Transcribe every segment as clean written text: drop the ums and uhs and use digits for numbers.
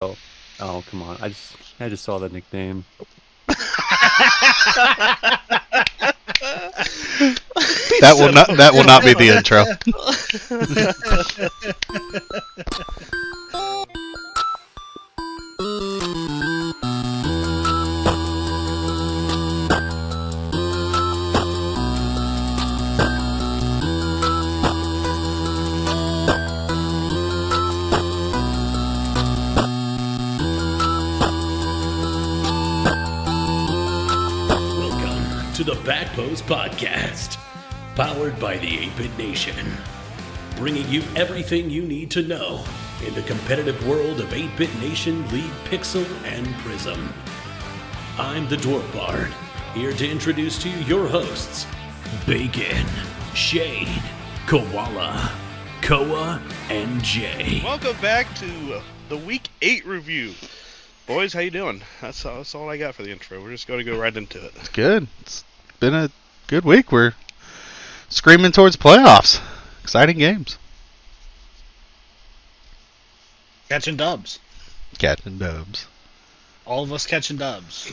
Oh, come on. I just saw the nickname. That will not be the intro. Welcome to the Backpost Podcast, powered by the 8-Bit Nation, bringing you everything you need to know in the competitive world of 8-Bit Nation, League, Pixel, and Prism. I'm the Dwarf Bard, here to introduce to you your hosts, Bacon, Shade, Koala, Koa, and Jay. Welcome back to the Week 8 review. Boys, how you doing? That's all I got for the intro. We're just going to go right into it. It's good. It's been a good week. We're screaming towards playoffs. Exciting games. Catching dubs. Catching dubs. All of us catching dubs.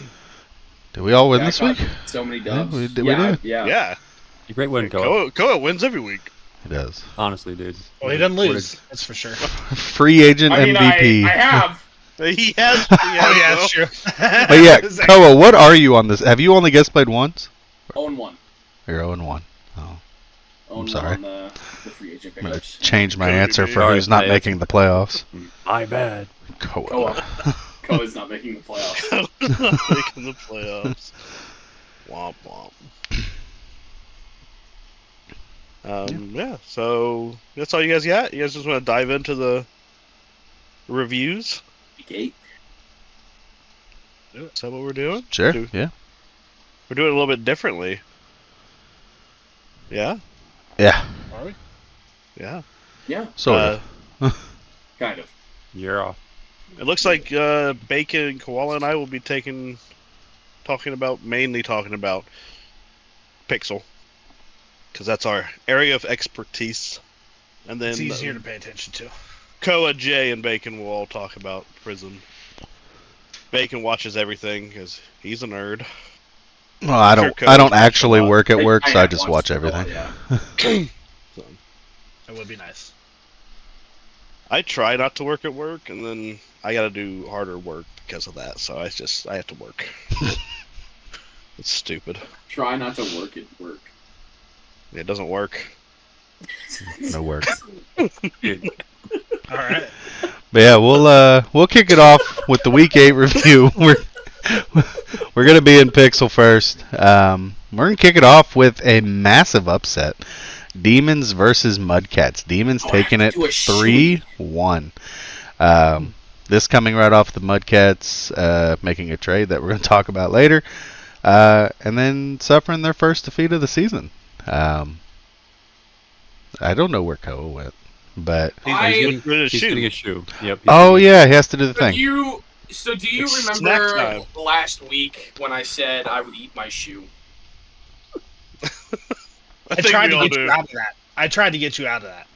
Did we all win this week? So many dubs. Yeah, we did. Yeah. A great win, Koa. Koa wins every week. He does. Honestly, dude. Well, he doesn't lose. That's for sure. Free agent I mean, MVP. I have. He has. Oh, yeah, that's true. But yeah, Koa, what are you on this? Have you only guest played once? 0-1. You're 0-1. Oh, 0-1 sorry. on the free agent I'm going to pickups. change my Koa, answer dude. for who's not making the playoffs. My bad. Koa. Koa's not making the playoffs. Making the playoffs. Womp womp. Yeah, so that's all you guys got? You guys just want to dive into the reviews? Week 8. Is that what we're doing? Sure, Do- yeah. We're doing it a little bit differently. Yeah? Yeah, Are we? Yeah. Yeah, sort of. kind of. You're off. It looks like Bacon, Koala, and I will be mainly talking about Pixel, because that's our area of expertise. And then It's easier to pay attention to. Koa, Jay, and Bacon will all talk about Prism. Bacon watches everything because he's a nerd. Well, I Sure, don't. Koa's I don't watched a actually lot. work at work, so I have just watched watch it a lot, everything. yeah. So, That would be nice. I try not to work at work, and then I got to do harder work because of that. So I have to work. It's stupid. Try not to work at work. It doesn't work. No work. All right. But yeah, we'll kick it off with the Week 8 review. We're gonna be in Pixel first. We're gonna kick it off with a massive upset. Demons versus Mudcats. Demons taking it 3-1. This coming right off the Mudcats making a trade that we're gonna talk about later, and then suffering their first defeat of the season. I don't know where Koa went, but He's Getting a shoe. Yep. oh yeah, he has to do the So thing. do you It's snack remember time. last week when I said I would eat my shoe? I think tried we to all get you do. out of that. I tried to get you out of that.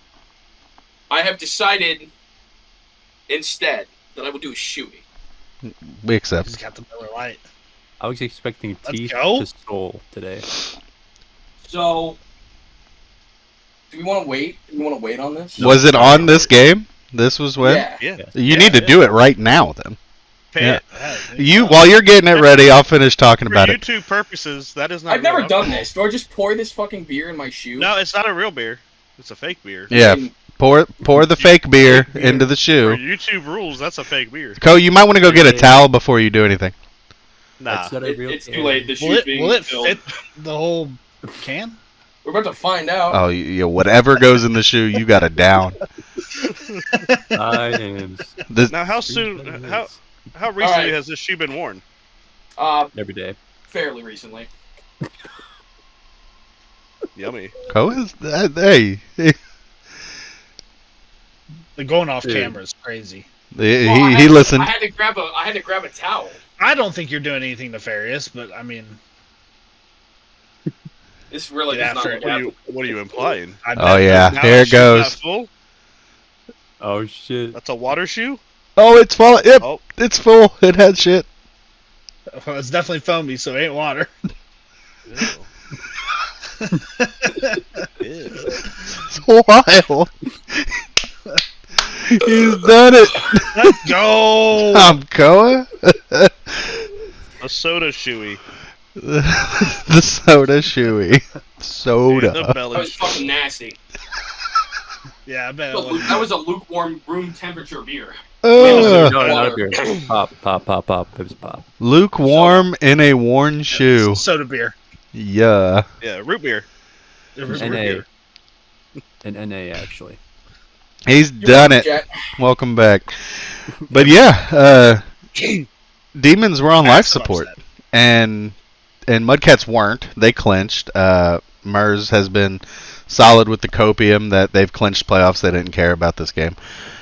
I have decided instead that I will do a shoey. We accept. He's got the Miller Lite. I was expecting Let's teeth go. to soul today. So, do we want to wait? Do we want to wait on this? Was it on this game? This was when. Yeah. Yeah. You need to do it right now, then. Pay Yeah. it. You while you're getting it ready, I'll finish talking For about it. YouTube purposes, that is not. I've never real done alcohol. this. Do I just pour this fucking beer in my shoe? No, it's not a real beer. It's a fake beer. Yeah, I mean, pour the fake beer Fake beer. into the For shoe. YouTube rules, that's a fake beer. Ko, you might want to go get a towel before you do anything. Nah. That's not a real it's too late. The Will shoe's it, being will it filled. fit the whole can? We're about to find out. Oh, whatever goes in the shoe, you got it down. I am This, Now, how soon? How recently right. has this shoe been worn? every day. Fairly recently. Yummy. Ko is hey, The going off Dude. camera is crazy. he listened. I had to grab a towel. I don't think you're doing anything nefarious, but I mean, This really Yeah, does not after- look What are you implying? I Oh yeah, Now here the it shoe's not goes. full? Oh shit. That's a water shoe? Oh, it's full. Yep, Oh, it's full. It had shit. Well, it's definitely foamy, so it ain't water. ew. Ew. It's wild. He's done it. Let's go. I'm going. A soda shoey. The soda shoey. And the Soda. belly. That was fucking nasty. Yeah, I bet it That was. that was a lukewarm room temperature beer. Ugh. No, not Water. a beer. Pop, pop, pop, pop. It was pop. Lukewarm in a worn shoe. Soda beer. Yeah. Yeah, root beer. It was NA. beer. An NA, actually. He's You're done welcome, it. Jet. Welcome back. But yeah, Demons were on life Massive support, upset. and Mudcats weren't. They clinched. Mers has been solid with the copium that they've clinched playoffs. They didn't care about this game,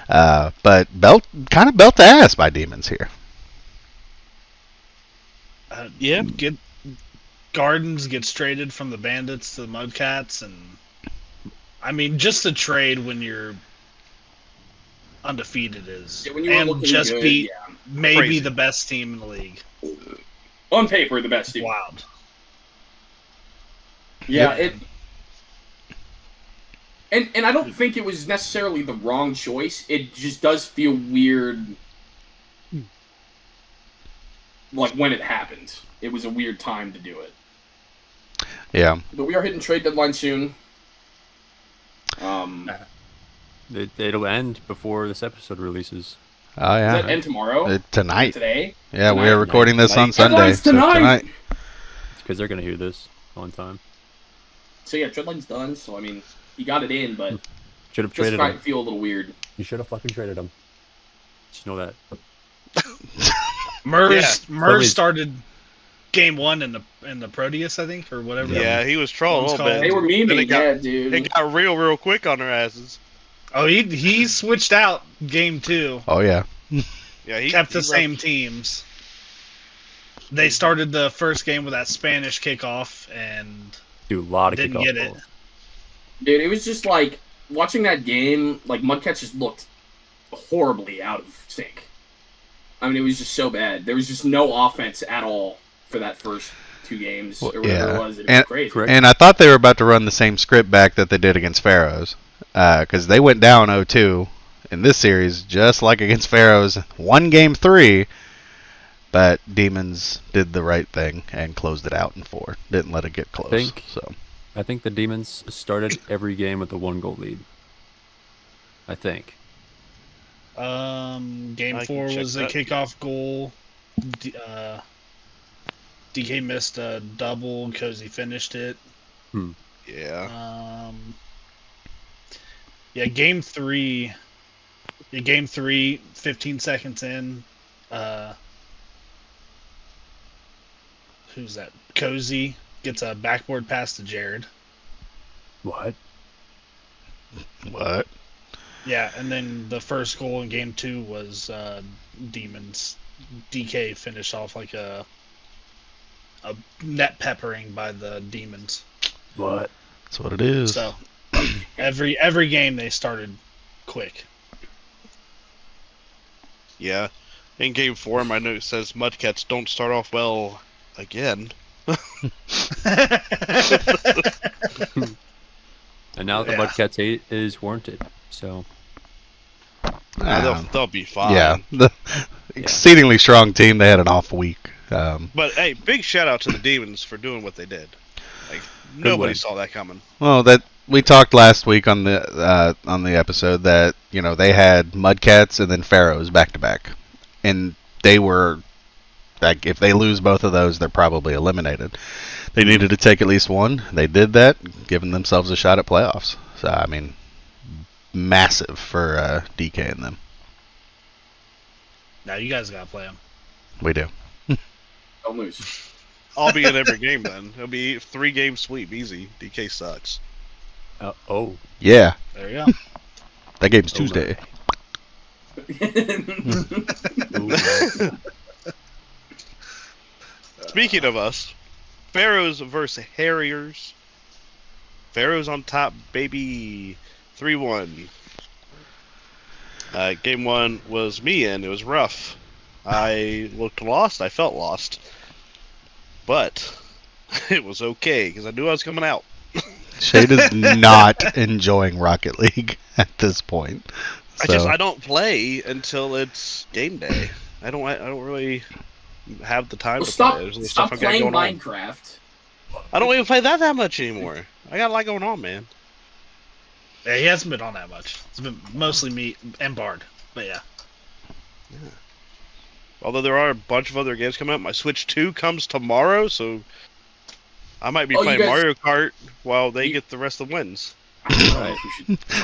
but belt to ass by Demons here. Yeah. Gardens gets traded from the Bandits to the Mudcats, and I mean, just the trade when you're undefeated is, Yeah, when you were and looking just good, beat yeah. maybe Crazy. the best team in the league. On paper, the best team. Wild. Yeah, and I don't think it was necessarily the wrong choice. It just does feel weird, like when it happened. It was a weird time to do it. Yeah. But we are hitting trade deadline soon. It'll end before this episode releases. Oh Does that yeah. end tomorrow? Tonight. Today? Yeah, we Tonight. are recording this on Tonight. Sunday. Deadline's So tonight! Because they're going to hear this on time. So yeah, trade deadline's done. So I mean, he got it in, but Should have just traded might him. feel a little weird. You should have fucking traded him. Just know that. Mers Please. started game one in the Proteus, I think, or whatever. Yeah, he was trolling a It's little called- bit. They were Then memeing, it got- yeah, dude. It got real quick on their asses. Oh, he switched out game two. Oh yeah. Yeah, he Kept the he same roughed- teams. They started the first game with that Spanish kickoff, and Dude, a lot of Didn't kickoff get it. balls. Dude, it was just like watching that game. Like Mudcats just looked horribly out of sync. I mean, it was just so bad. There was just no offense at all for that first two games or whatever yeah. it was. It was And- crazy. Correct. And I thought they were about to run the same script back that they did against Pharaohs, because they went down 0-2 in this series, just like against Pharaohs. Won game 3, but Demons did the right thing and closed it out in 4. Didn't let it get close. think- So I think the Demons started every game with a 1-goal lead. I think. game I can 4 check was a that. kickoff goal. DK missed a double, and Cozy finished it. Yeah. Yeah, game 3. Yeah, game 3, 15 seconds in. Who's that? Cozy gets a backboard pass to Jared. What? what? Yeah, and then the first goal in game 2 was Demons. DK finished off like a net peppering by the Demons. What? That's what it is. So every game they started quick. Yeah. In game 4, my note says Mudcats don't start off well again. And now the Yeah. Mudcats 8 is warranted. So, They'll be fine. Yeah, the exceedingly strong team. They had an off week. But hey, big shout out to the Demons for doing what they did. Like nobody win. saw that coming. Well, that we talked last week on the episode that they had Mudcats and then Pharaohs back to back, and they were like, if they lose both of those, they're probably eliminated. They needed to take at least one. They did that, giving themselves a shot at playoffs. So I mean, massive for DK and them. Now you guys gotta play them. We do. Don't lose. I'll be in every game then. It'll be 3-game sweep, easy. DK sucks. oh. Yeah, There you go. that game's Oh, Tuesday. Ooh, Speaking of us, Pharaohs versus Harriers. Pharaohs on top, baby. 3-1. Game 1 was me, and it was rough. I looked lost. I felt lost. But it was okay, because I knew I was coming out. Shade is not enjoying Rocket League at this point. So. I don't play until it's game day. I don't really have the time to play. There's other Stop stuff I got playing going on. Minecraft. I don't even play that much anymore. I got a lot going on, man. Yeah, he hasn't been on that much. It's been mostly me and Bard. But yeah. Although there are a bunch of other games coming out. My Switch 2 comes tomorrow, so I might be playing Mario Kart while they get the rest of the wins. Right.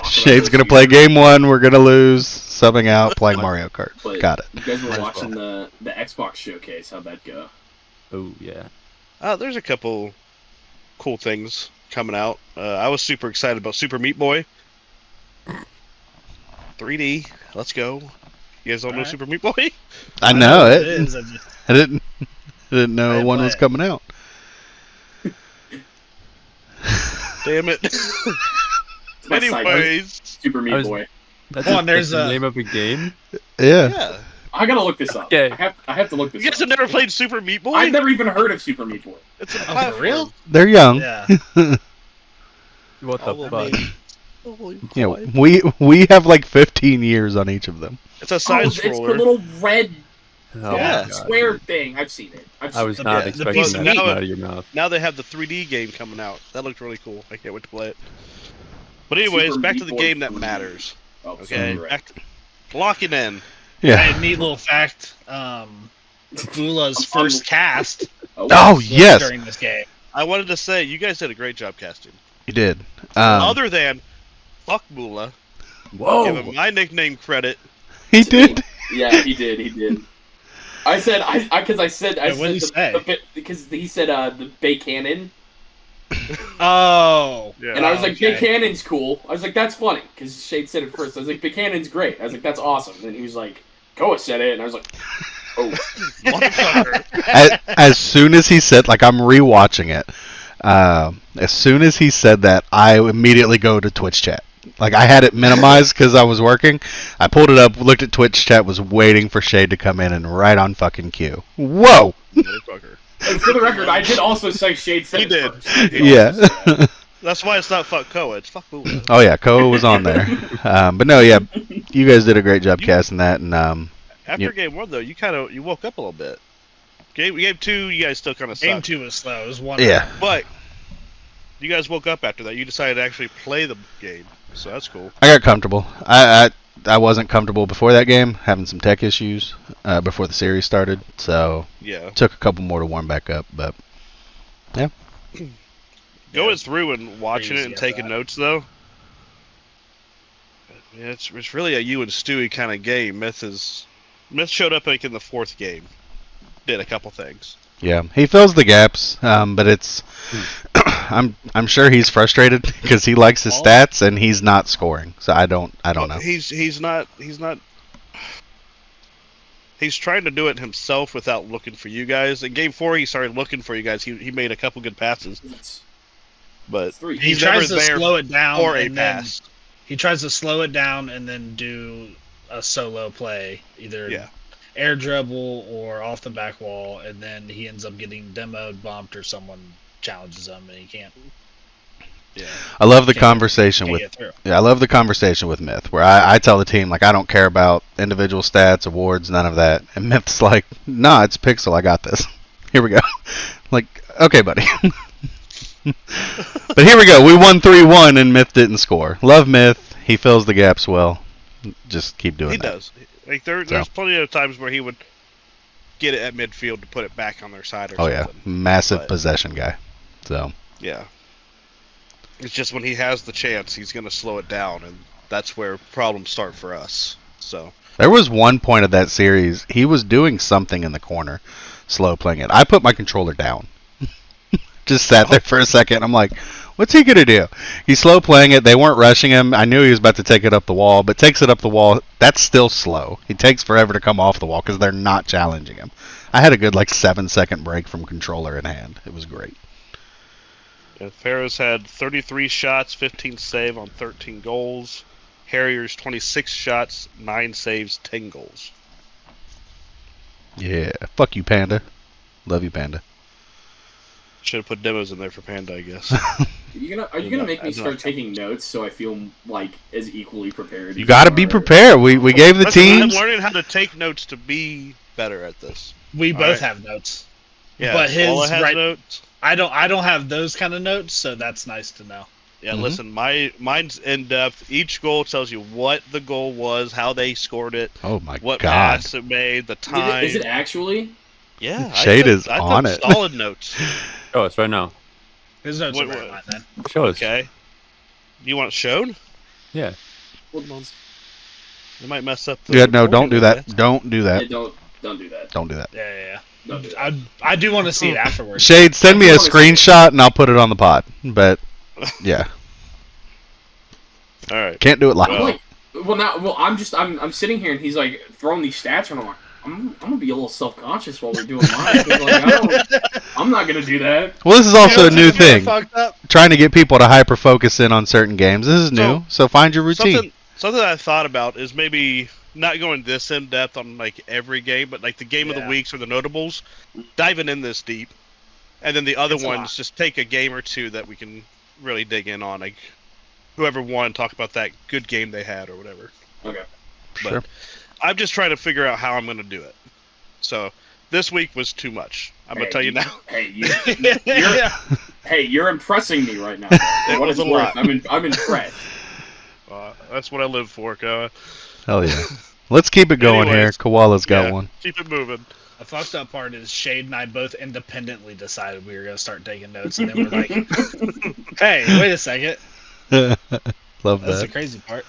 Shade's gonna play game 1. We're gonna lose. Subbing out, playing Mario Kart. But Got it. You guys were watching the Xbox showcase. How'd that go? Oh yeah. There's a couple cool things coming out. I was super excited about Super Meat Boy. 3D. Let's go. You guys don't know Alright. Super Meat Boy? I know it. is. I didn't know didn't one play was it. coming out. Damn it. It's my site. Anyways. Super Meat I was- Boy. That's, Hold on, that's there's the a- name of a game. Yeah. Yeah. I gotta look this up. Okay. I have to look this You guys up. have never played Super Meat Boy? I've never even heard of Super Meat Boy. It's a Oh, platform. for real? They're young. Yeah. What the Oh, fuck? man. You know, we have like 15 years on each of them. It's a Oh, side it's the scroller. little red Oh, Yeah. my God, square dude. thing. I've seen it. I was The- not the expecting piece that of to meat. come out of your mouth. Now they have the 3D game coming out. That looks really cool. I can't wait to play it. But anyways, Super back Meat to the Boy game that 3D. matters. Oh, Okay, sorry, you're right. back to locking in. Yeah. A neat little fact. Bula's first cast Oh was yes, during this game. I wanted to say you guys did a great job casting. you did. Other than fuck Bula, give Whoa! him my nickname credit. He did. Yeah, he did. He did. I said because I said Wait, what did he say? because he said the Bay Cannon, Oh. Yeah. and I was like, okay. Bay Cannon's cool. I was like, that's funny because Shade said it first. I was like, Bay Cannon's great. I was like, that's awesome. And he was like, Koa said it, and I was like, oh, Motherfucker. As soon as he said, like, I'm rewatching it. As soon as he said that, I immediately go to Twitch chat. Like, I had it minimized because I was working. I pulled it up, looked at Twitch chat, was waiting for Shade to come in, and right on fucking cue. Whoa! Motherfucker. and for the record, I did also say Shade said He it did. first. I did also say Yeah. that. That's why it's not fuck Koa. It's fuck Bula. Oh yeah, Koa was on there. But no, yeah, you guys did a great job casting that, and After Yep. game 1 though, you woke up a little bit. Game 2, you guys still kind of Game sucked. 2 was slow. It was one. yeah, But you guys woke up after that. You decided to actually play the game, so that's cool. I got comfortable. I wasn't comfortable before that game, having some tech issues before the series started, so Yeah. took a couple more to warm back up. But Going through and watching it Crazy and at taking that. notes though, yeah, it's really a you and Stewie kind of game. Myth showed up like in the 4th game, did a couple things. yeah, he fills the gaps, but it's I'm sure he's frustrated because he likes his stats and he's not scoring. So I don't know. He's not. He's trying to do it himself without looking for you guys. In game 4, he started looking for you guys. He made a couple good passes, It's but 3. He he's tries never to there slow it down for a and then pass. he tries to slow it down and then do a solo play, either Yeah. air dribble or off the back wall, and then he ends up getting demoed, bumped, or someone challenges him and he can't Yeah. I love the conversation with get through. Yeah, I love the conversation with Myth, where I tell the team, like, I don't care about individual stats, awards, none of that. And Myth's like, nah, it's Pixel, I got this. Here we go. Like, okay, buddy. But here we go. We won 3-1, and Myth didn't score. Love Myth. He fills the gaps well. Just keep doing He that. does. Like there's plenty of times where he would get it at midfield to put it back on their side or Oh, something. yeah. Massive But- possession guy. So, Yeah. It's just when he has the chance, he's going to slow it down, and that's where problems start for us. So there was one point of that series, he was doing something in the corner, slow playing it. I put my controller down. Just sat there for a second. I'm like, what's he going to do? He's slow playing it. They weren't rushing him. I knew he was about to take it up the wall, but takes it up the wall. That's still slow. He takes forever to come off the wall because they're not challenging him. I had a good, 7-second break from controller in hand. It was great. Ferris had 33 shots, 15 save on 13 goals. Harriers 26 shots, 9 saves, 10 goals. Yeah. Fuck you, Panda. Love you, Panda. Should have put demos in there for Panda, I guess. Are you gonna make me I start don't- taking notes so I feel like as equally prepared? You as got to you be are? prepared. We gave the Listen, teams. I'm learning how to take notes to be better at this. We All both right. have notes. Yeah, But his Walla has right- notes. I don't have those kind of notes, so that's nice to know. Yeah, Mhm. listen, mine's in depth. Each goal tells you what the goal was, how they scored it, Oh my what God. pass it made, the time. Is it actually? Yeah, Shade is I on took it. solid notes. Show us right now. His notes What- are very what- mine then. Show us. Okay. You want it shown? Yeah. You might mess up the Yeah, no, don't recording, do I that. guess. Don't do that. Yeah, don't do that. Don't do that. Yeah. Don't do that. I do want to see it afterwards. Shade, send me a I wanna see it. screenshot and I'll put it on the pod. But yeah, All right. can't do it live. I'm like, I'm sitting here and he's like throwing these stats and I'm like, I'm gonna be a little self-conscious while we're doing mine. 'Cause, like, I'm not gonna do that. Well, this is also a You know new what's even thing. more fucked up? Trying to get people to hyper focus in on certain games. This is new, so find your routine. Something I thought about is maybe not going this in depth on like every game, but like the game of the Yeah. weeks or the notables, diving in this deep, and then the other It's a ones lot. just take a game or two that we can really dig in on, like whoever won, talk about that good game they had or whatever. Okay. Sure. But I'm just trying to figure out how I'm going to do it. So this week was too much. I'm going to tell you now. Hey, you're impressing me right now. It What was it's a worth. lot. I'm impressed. That's what I live for, Koa. Hell yeah. Let's keep it going here. Anyways, Koala's got yeah. one. Keep it moving. The fucked up part is Shade and I both independently decided we were gonna start taking notes, and then we're like, "Hey, wait a second, Love that's the that. crazy part."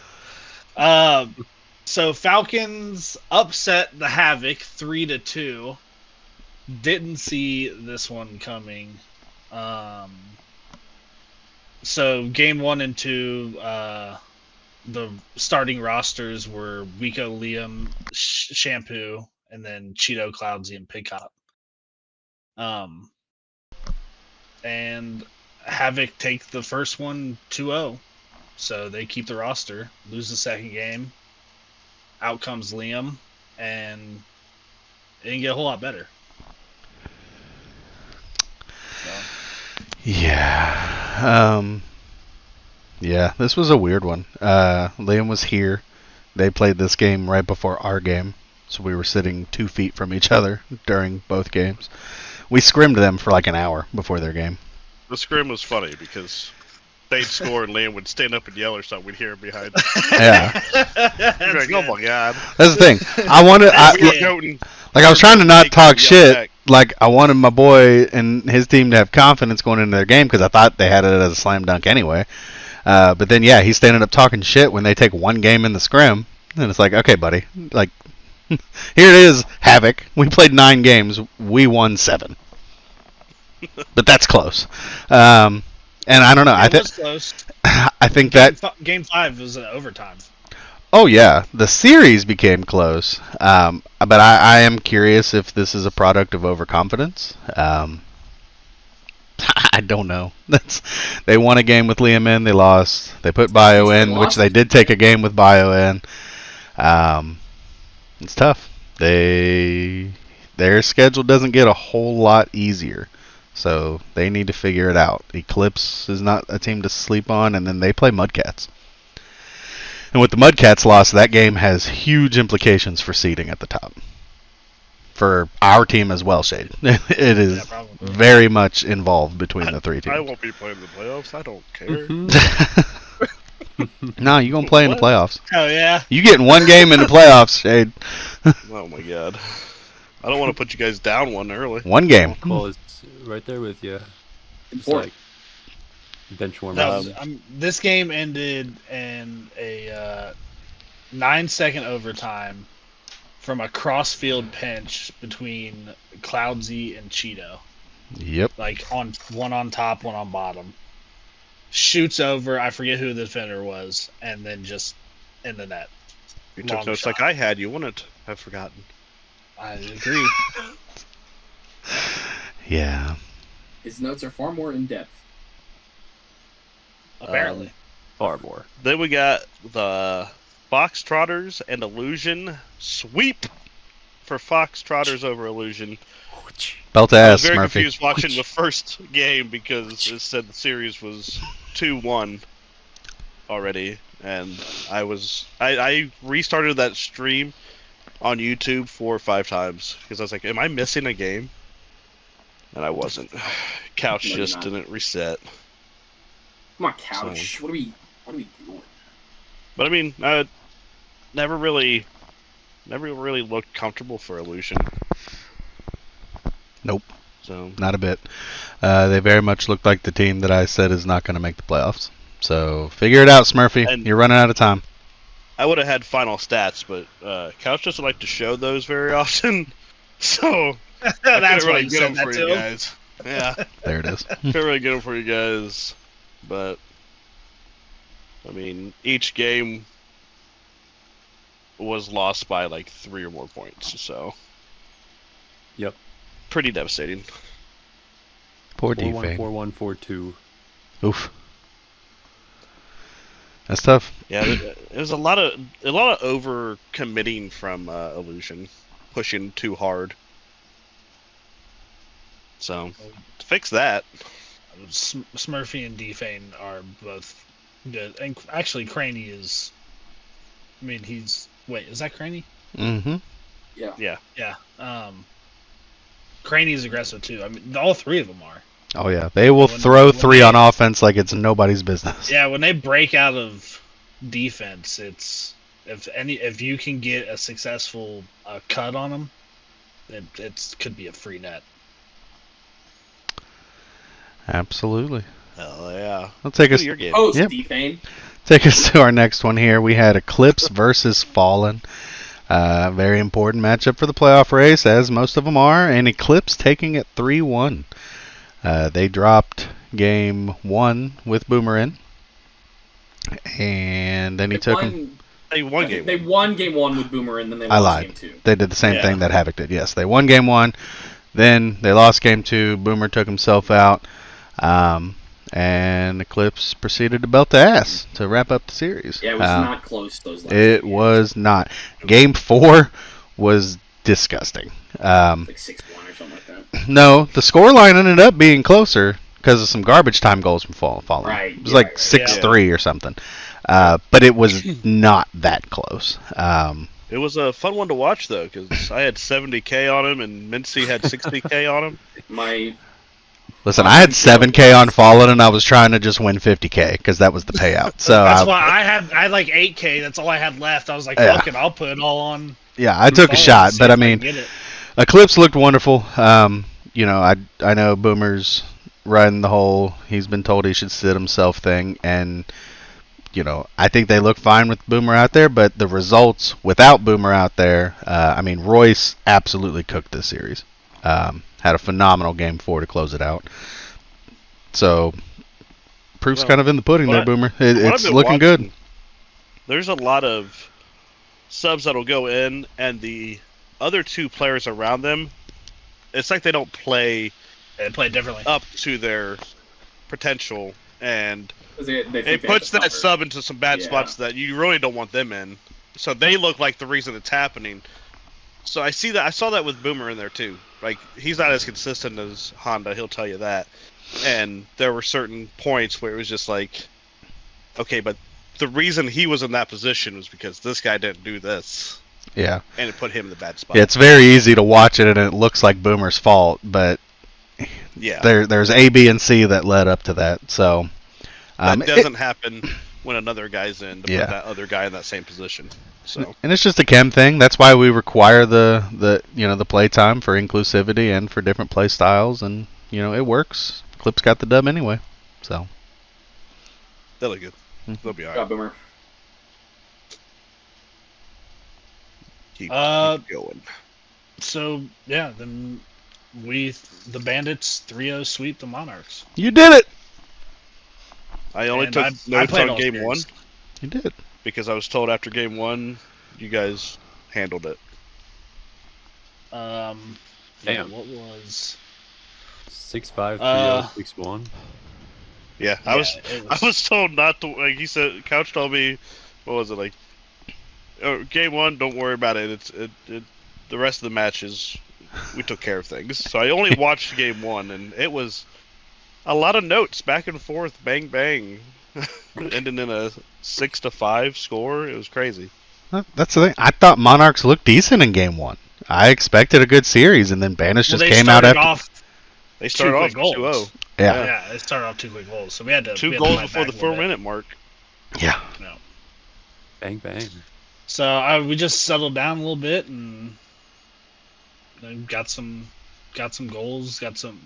So Falcons upset the Havoc 3-2. Didn't see this one coming. So game 1 and 2, the starting rosters were Wico, Liam, Shampoo, and then Cheeto, Cloudsy, and Pigcop. And Havoc take the first one 2-0. So they keep the roster, lose the second game. Out comes Liam, and it didn't get a whole lot better. So, Yeah. Yeah, this was a weird one. Liam was here. They played this game right before our game, so we were sitting 2 feet from each other during both games. We scrimmed them for like an hour before their game. The scrim was funny because they'd score and Liam would stand up and yell or something. We'd hear him behind. Yeah, You're like, oh my god. that's the thing. I wanted, We were Yeah. goating. like, I was trying to not Make talk him yell shit. back. Like, I wanted my boy and his team to have confidence going into their game because I thought they had it as a slam dunk anyway. But then, yeah, he's standing up talking shit when they take one game in the scrim. And it's like, okay, buddy. Like, here it is, Havoc. We played 9 games. We won 7. But that's close. And I don't know. it was close. I think that. Game 5 was an overtime. Oh yeah, the series became close. But I am curious if this is a product of overconfidence. I don't know. They won a game with Liam in, they lost. They put Bio They in, which lost? they did take a game with Bio in. It's tough. Their schedule doesn't get a whole lot easier, so they need to figure it out. Eclipse is not a team to sleep on, and then they play Mudcats. And with the Mudcats loss, that game has huge implications for seeding at the top. For our team as well, Shade. It is Yeah, probably. very much involved between the 3 I teams. won't be playing the playoffs. I don't care. No, you're going to play in the playoffs. Oh yeah. You getting one game in the playoffs, Shade. Oh my god. I don't want to put you guys down one early. One game. Cole is right there with you. Just Important. like bench warm That up. was, this game ended in a 9-second overtime from a cross-field pinch between Cloudsy and Cheeto. Yep. Like one on top, one on bottom. Shoots over, I forget who the defender was, and then just in the net. You took Long notes shot. like I had. You wouldn't have forgotten. I agree. Yeah. His notes are far more in depth. Apparently. Far more. Then we got the Foxtrotters and Illusion sweep for Foxtrotters over Illusion. Belt to I was ass, very Murphy. confused watching the first game because it said the series was 2-1 already, and I restarted that stream on YouTube 4 or 5 times because I was like, am I missing a game? And I wasn't. Couch No, you're just not. didn't reset. Come on, couch. What are we doing? But I mean, never really looked comfortable for Illusion. Nope. So Not a bit. They very much look like the team that I said is not going to make the playoffs. So figure it out, Smurfy. And- You're running out of time. I would have had final stats, but Couch doesn't like to show those very often. So I That's couldn't why really you get said them for that you to him. guys. Yeah, There it is. couldn't really get them for you guys. But I mean, each game was lost by like 3 or more points. So Yep. pretty devastating. Poor 4-1, D-Fane. 4-1, 4-2. Oof. That's tough. Yeah, there's a lot of over committing from Illusion, pushing too hard. So to fix that, Smurfy and D-Fane are both good. And actually, Craney is. I mean, he's. Wait, is that Craney? Mm-hmm. yeah. Yeah. Craney's aggressive too. I mean, all 3 of them are. Oh, yeah. They will When- throw when 3 they- on offense like it's nobody's business. Yeah, when they break out of defense, it's if you can get a successful cut on them, it could be a free net. Absolutely. Hell yeah. Let's take Go us to your game. Post Yep. D-Fane. Take us to our next one here. We had Eclipse versus Fallen. Very important matchup for the playoff race, as most of them are, and Eclipse taking it 3-1. They dropped game 1 with Boomer in, and then he took him. They won game. They won game 1 with Boomer, and then they I lost lied. game 2. They did the same Yeah. thing that Havoc did. Yes, they won game 1, then they lost game 2. Boomer took himself out, and Eclipse proceeded to belt the ass to wrap up the series. Yeah, it was not close those last It two was not. Game 4 was disgusting. games. Like 6-1 or something like that. No, the scoreline ended up being closer because of some garbage time goals from Fallen. Right, It was yeah, like right, 6-3 or something. But it was not that close. It was a fun one to watch though, because I had 70K on him and Mincy had 60K on him. Listen, I had 7K on Fallen, and I was trying to just win 50K because that was the payout. So That's why I had like 8K. That's all I had left. I was like, Yeah. fuck it, I'll put it all on. yeah, I took a Fallen, shot. see But if I mean, can get it. Eclipse looked wonderful. I know Boomer's riding the whole he's been told he should sit himself thing, and I think they look fine with Boomer out there. But the results without Boomer out there, Royce absolutely cooked this series. Had a phenomenal game 4 to close it out. So proof's Well, kind of in the pudding there, what I- Boomer. What I've It's been looking good. watching, there's a lot of subs that'll go in, and the other 2 players around them, it's like they don't play They play it differently. up to their potential, and 'Cause they think it they have puts to that cover. sub into some bad Yeah. spots that you really don't want them in. So they look like the reason it's happening. So I see that. I saw that with Boomer in there too. Like, he's not as consistent as Honda. He'll tell you that. And there were certain points where it was just like, okay, but the reason he was in that position was because this guy didn't do this, Yeah. and it put him in the bad spot. It's very easy to watch it, and it looks like Boomer's fault, but Yeah, there's A, B, and C that led up to that. So that doesn't happen when another guy's in to Yeah. put that other guy in that same position. So and it's just a chem thing. That's why we require the play time for inclusivity and for different play styles, and it works. Clip's got the dub anyway, so they'll look good. They'll be Good alright. job, Boomer. Keep going. So yeah, then the Bandits 3-0 sweep the Monarchs. you did it. I only And took I notes played on all game series. 1 You did. because I was told after game 1 you guys handled it. Yeah, Damn. what was 6-5, 3-0, Uh, 6-1. Yeah, Yeah, it I was told not to. Like he said, Couch told me, what was it like? Oh, game one, don't worry about it. The rest of the matches, we took care of things. So I only watched game one, and it was a lot of notes back and forth, bang bang, ending in a 6-5 score. It was crazy. That's the thing. I thought Monarchs looked decent in game one. I expected a good series, and then Banish Well, just they came out started after. off They two started off quick goals. 2-0. Yeah. Yeah, it started off 2 quick goals, so we had to Two we had to goals fight before back the a little 4-minute mark. Yeah. bit. No. Bang bang. So we just settled down a little bit and got some goals, got some.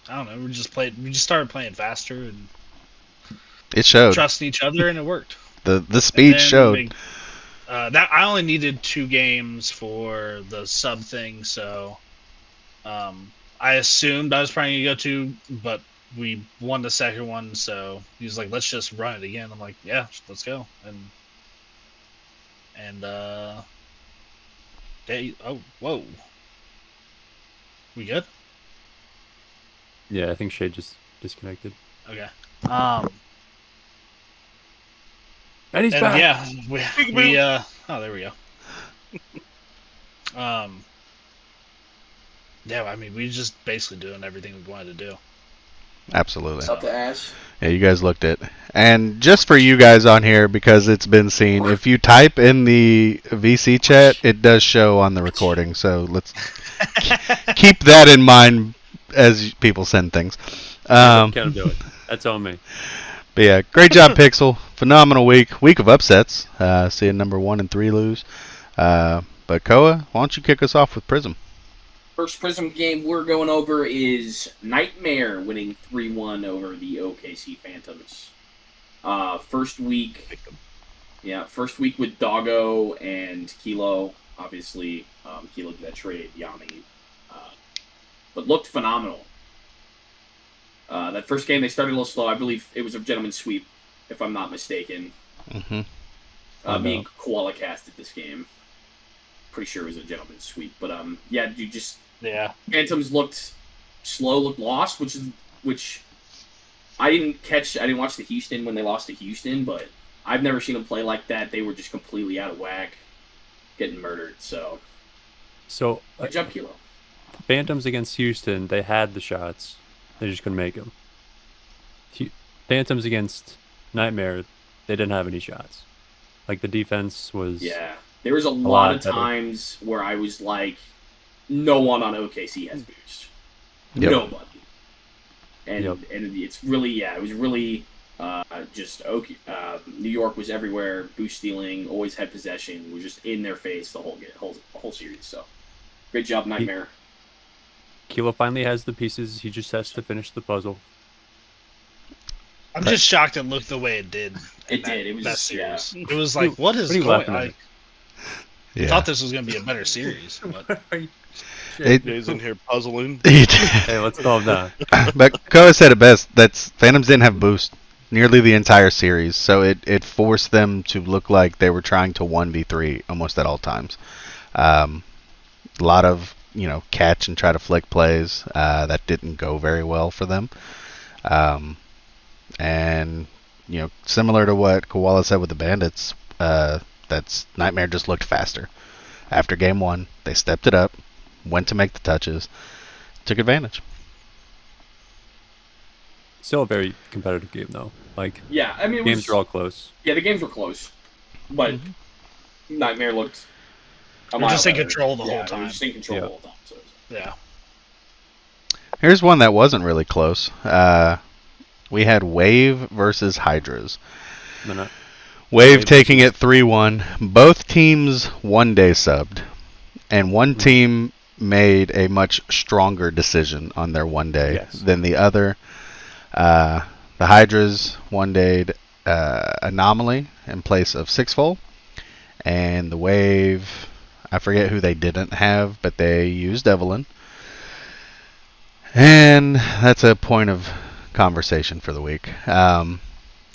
I don't know. We just started playing faster and It showed. trusting each other, and it worked. The speed showed. That I only needed 2 games for the sub thing, so I assumed I was probably gonna go 2, but we won the second one, so he was like, "Let's just run it again." I'm like, "Yeah, let's go." And whoa, we good? Yeah, I think Shade just disconnected. Okay. And he's And back. yeah, we oh, there we go. Yeah, I mean, we just basically doing everything we wanted to do. Absolutely. What's up to Ash? Yeah, you guys looked it. And just for you guys on here, because it's been seen, if you type in the VC chat, it does show on the recording. So let's keep that in mind as people send things. Accountability. That's on me. But yeah, great job, Pixel. Phenomenal week of upsets. Seeing number 1 and 3 lose. But Koa, why don't you kick us off with Prism? First Prism game we're going over is Nightmare winning 3-1 over the OKC Phantoms. First week with Doggo and Kilo. Obviously, Kilo did that trade, Yami. But looked phenomenal. That first game, they started a little slow. I believe it was a gentleman's sweep, if I'm not mistaken. Mm-hmm. Me and Koala casted this game. Pretty sure it was a gentleman's sweep. But, Yeah. Phantoms looked slow, looked lost, which I didn't watch the Houston when they lost to Houston, but I've never seen them play like that. They were just completely out of whack, getting murdered. So good job, Kilo. Phantoms against Houston, they had the shots. They just couldn't make them. Phantoms against Nightmare, they didn't have any shots. Like, the defense was... Yeah. There was a lot of times where I was like, no one on OKC has boost. Yep. Nobody. And it's really, it was really just New York was everywhere, boost stealing, always had possession, was just in their face the whole series. So, great job, Nightmare. Kilo finally has the pieces. He just has to finish the puzzle. I'm just shocked it looked the way it did. It did. It was that series. Yeah. It was like, what is What are you going laughing on? at? Yeah. I thought this was going to be a better series. But Jay's in here puzzling. Hey, let's calm down. But Koa said it best. That's Phantoms didn't have boost nearly the entire series, so it forced them to look like they were trying to 1v3 almost at all times. A lot of catch and try to flick plays that didn't go very well for them. And similar to what Koala said with the Bandits, that's Nightmare just looked faster. After game 1, they stepped it up, went to make the touches, took advantage. Still a very competitive game, though. Like, Yeah, I mean, games are all close. Yeah, the games were close, but Nightmare looked. We're just in control the whole They time. were just in control the whole time. So. Yeah. Here's one that wasn't really close. We had Wave versus Hydras. Wave taking it 3-1. Both teams one day subbed, and one team made a much stronger decision on their one day than the other. The Hydras one dayed Anomaly in place of Sixfold, and the Wave, I forget who they didn't have, but they used Evelyn. And that's a point of conversation for the week.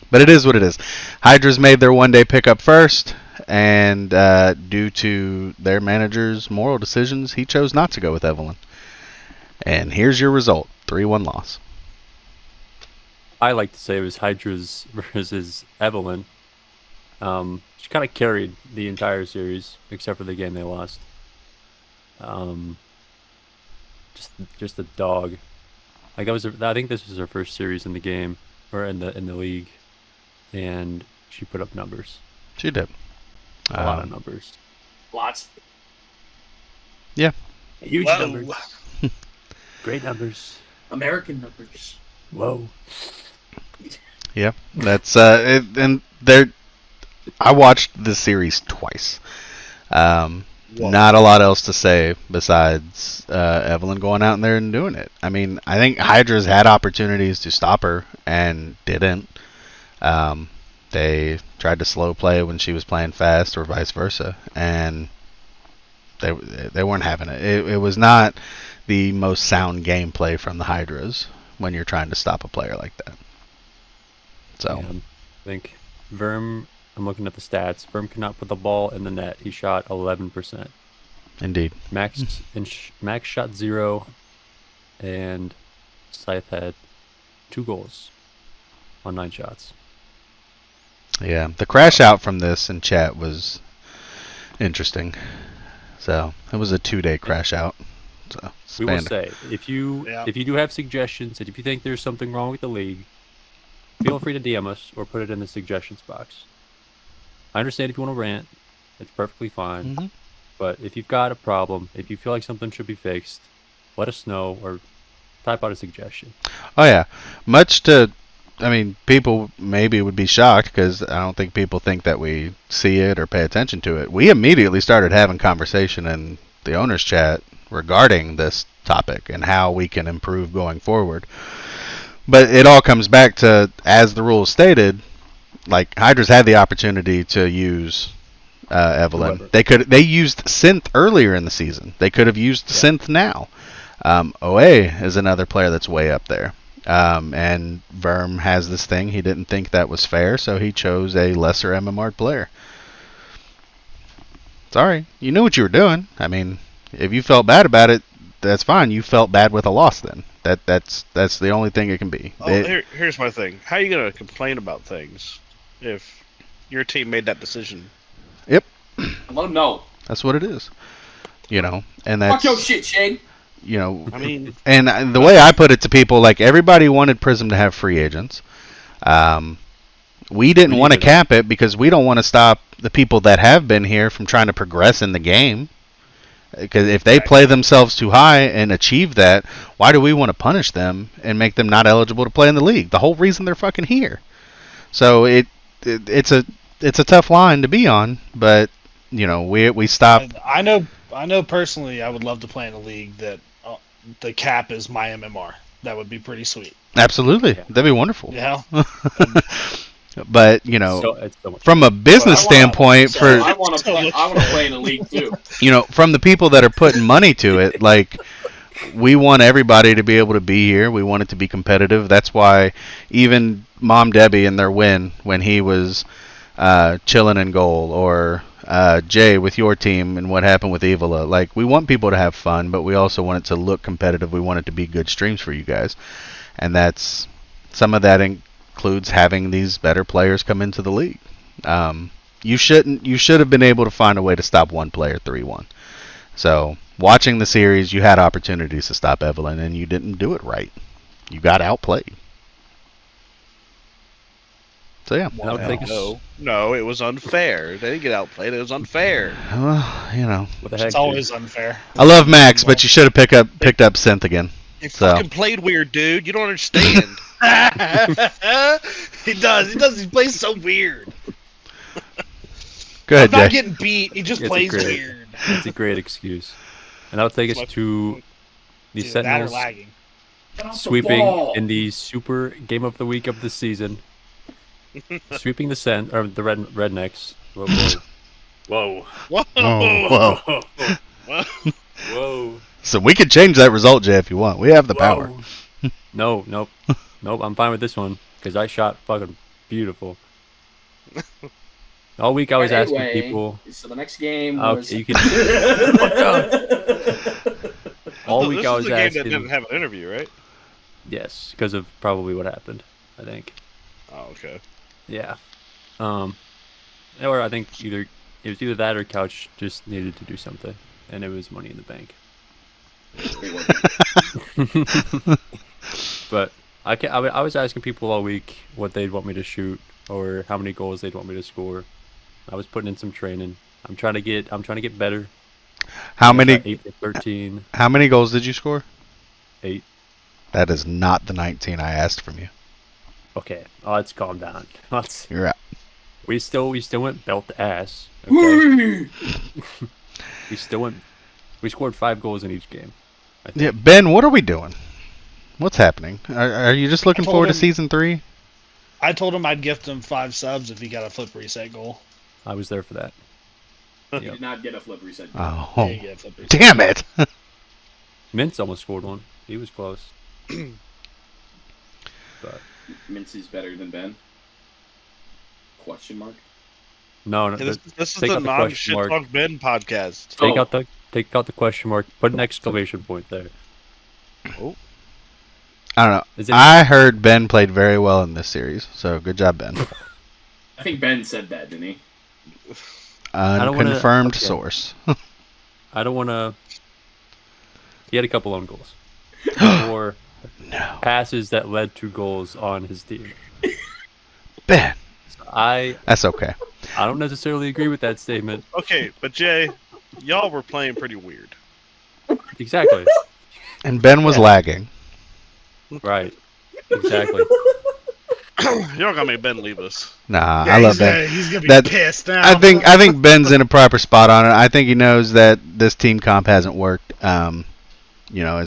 But it is what it is. Hydras made their one-day pickup first, and due to their manager's moral decisions, he chose not to go with Evelyn. And here's your result, 3-1 loss. I like to say it was Hydra's versus Evelyn. She kind of carried the entire series, except for the game they lost. Just a dog. Like that was, I think this was her first series in the game or in the league, and she put up numbers, She did. a lot of numbers, Lots. huge Whoa. numbers, great numbers. American numbers. Whoa. Yeah, that's and there. I watched this series twice. Not a lot else to say besides Evelyn going out in there and doing it. I mean, I think Hydra's had opportunities to stop her and didn't. They tried to slow play when she was playing fast, or vice versa, and they weren't having it. It was not the most sound gameplay from the Hydras when you're trying to stop a player like that. So I think Verm. I'm looking at the stats. Verm cannot put the ball in the net. He shot 11%. indeed. Max shot 0, and Scythe had 2 goals on 9 shots. Yeah, the crash out from this in chat was interesting. So it was a 2-day crash out. So We will spanned- say, if you Yeah. do have suggestions, and if you think there's something wrong with the league, feel free to DM us or put it in the suggestions box. I understand if you want to rant, it's perfectly fine. Mhm. But if you've got a problem, if you feel like something should be fixed, let us know or type out a suggestion. Oh yeah, I mean, people maybe would be shocked because I don't think people think that we see it or pay attention to it. We immediately started having conversation in the owners chat regarding this topic and how we can improve going forward. But it all comes back to, as the rules stated, like Hydra's had the opportunity to use Evelyn. Whoever. They used Synth earlier in the season. They could have used Synth now. OA is another player that's way up there. And Verm has this thing. He didn't think that was fair, so he chose a lesser MMR player. Sorry, you knew what you were doing. I mean, if you felt bad about it, that's fine. You felt bad with a loss then. That's the only thing it can be. Here's my thing. How are you gonna complain about things if your team made that decision? Yep, Let them know. that's what it is. You know, and Fuck that's, your shit, Shane. you know, I mean, and the way I put it to people, like, everybody wanted Prism to have free agents. We didn't We want to needed cap it because we don't want to stop the people that have been here from trying to progress in the game. Because if they play themselves too high and achieve that, why do we want to punish them and make them not eligible to play in the league? The whole reason they're fucking here. So it's a tough line to be on, but you know, we stop. I know personally, I would love to play in a league that the cap is my MMR. That would be pretty sweet. Absolutely, Yeah. that'd be wonderful. Yeah. But you know, It's so much from a business standpoint, So for I want to play in the league too. you know, from the people that are putting money to it, like, we want everybody to be able to be here. We want it to be competitive. That's why even Mom Debbie in their win, when he was chilling in goal, or Jay with your team and what happened with Evola, like, we want people to have fun, but we also want it to look competitive. We want it to be good streams for you guys, and that's some of that includes having these better players come into the league. You should have been able to find a way to stop one player 3-1. So watching the series, you had opportunities to stop Evelyn, and you didn't do it right. You got outplayed. So yeah, And that would take us, no, it was unfair. They didn't get outplayed. It was unfair. well, you know, what the heck, It's dude? always unfair. I love Max, but you should have picked up Synth again. He So. fucking played weird, dude. You don't understand. He does. He plays so weird. Go ahead, I'm not Jay. getting beat. He just It's a plays great- weird. It's a great excuse. And that would take us to the Dude, that or Sentinels lagging. sweeping ball. in the super game of the week of the season. Sweeping the Rednecks. Whoa, whoa. Whoa. Whoa, whoa. Whoa. Whoa. So we could change that result, Jay, if you want. We have the power. No, nope. I'm fine with this one because I shot fucking beautiful. All week I was asking Anyway, people. So the next game was. Okay, you can. All week this I is was the game that asking. didn't have an interview, right? Yes, because of probably what happened. I think. Oh, okay. Yeah. Or I think it was either that or Couch just needed to do something, and it was Money in the Bank. It wasn't. But I was asking people all week what they'd want me to shoot or how many goals they'd want me to score. I was putting in some training. I'm trying to get better. How I many? shot 8 for 13. How many goals did you score? 8. That is not the 19 I asked from you. Okay, let's calm down. You're out. We still went belt to ass. Okay? We scored 5 goals in each game. I think. Yeah, Ben, what are we doing? What's happening? Are you just looking told forward to him- season 3? I told him I'd gift him 5 subs if he got a flip reset goal. I was there for that. He Yep. did not get a flip reset. Oh, Yeah, he got a flip reset. damn it! Mintz almost scored one. He was close. But Mintz is better than Ben? Question mark. no, Hey, this is take the out the non question shit mark. talk Ben podcast. Take out the question mark. Put an exclamation point there. I don't know. Is it- I heard Ben played very well in this series, so good job, Ben. I think Ben said that, didn't he? don't wanna- Unconfirmed okay. source. I don't want to. He had a couple own goals, or No, passes that led to goals on his team. Ben. I That's okay. don't necessarily agree with that statement. Okay, but Jay, y'all were playing pretty weird. Exactly. And Ben was lagging. Right. Exactly. Y'all gonna make Ben leave us. Nah, Yeah, I love Ben. He's gonna be That- pissed now. I think Ben's in a proper spot on it. I think he knows that this team comp hasn't worked. And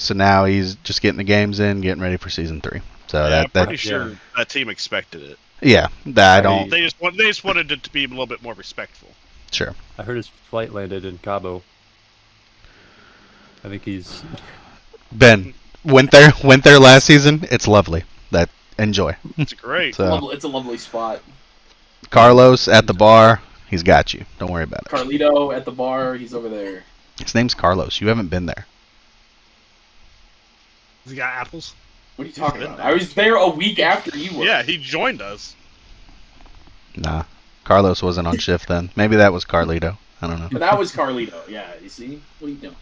so now he's just getting the games in, getting ready for season 3. So Yeah, I'm that pretty sure that team expected it. yeah, that I don't They just wanted it to be a little bit more respectful. sure. I heard his flight landed in Cabo. I think he's. Ben went there last season. It's lovely. Enjoy. It's great. So It's a lovely spot. Carlos at the bar, he's got you. Don't worry about it. Carlito at the bar, he's over there. His name's Carlos. You haven't been there. Has he got apples? What are you talking about? I was there a week after you were. Yeah, he joined us. Nah, Carlos wasn't on shift then. Maybe that was Carlito. I don't know. But that was Carlito. Yeah, you see? What are you doing?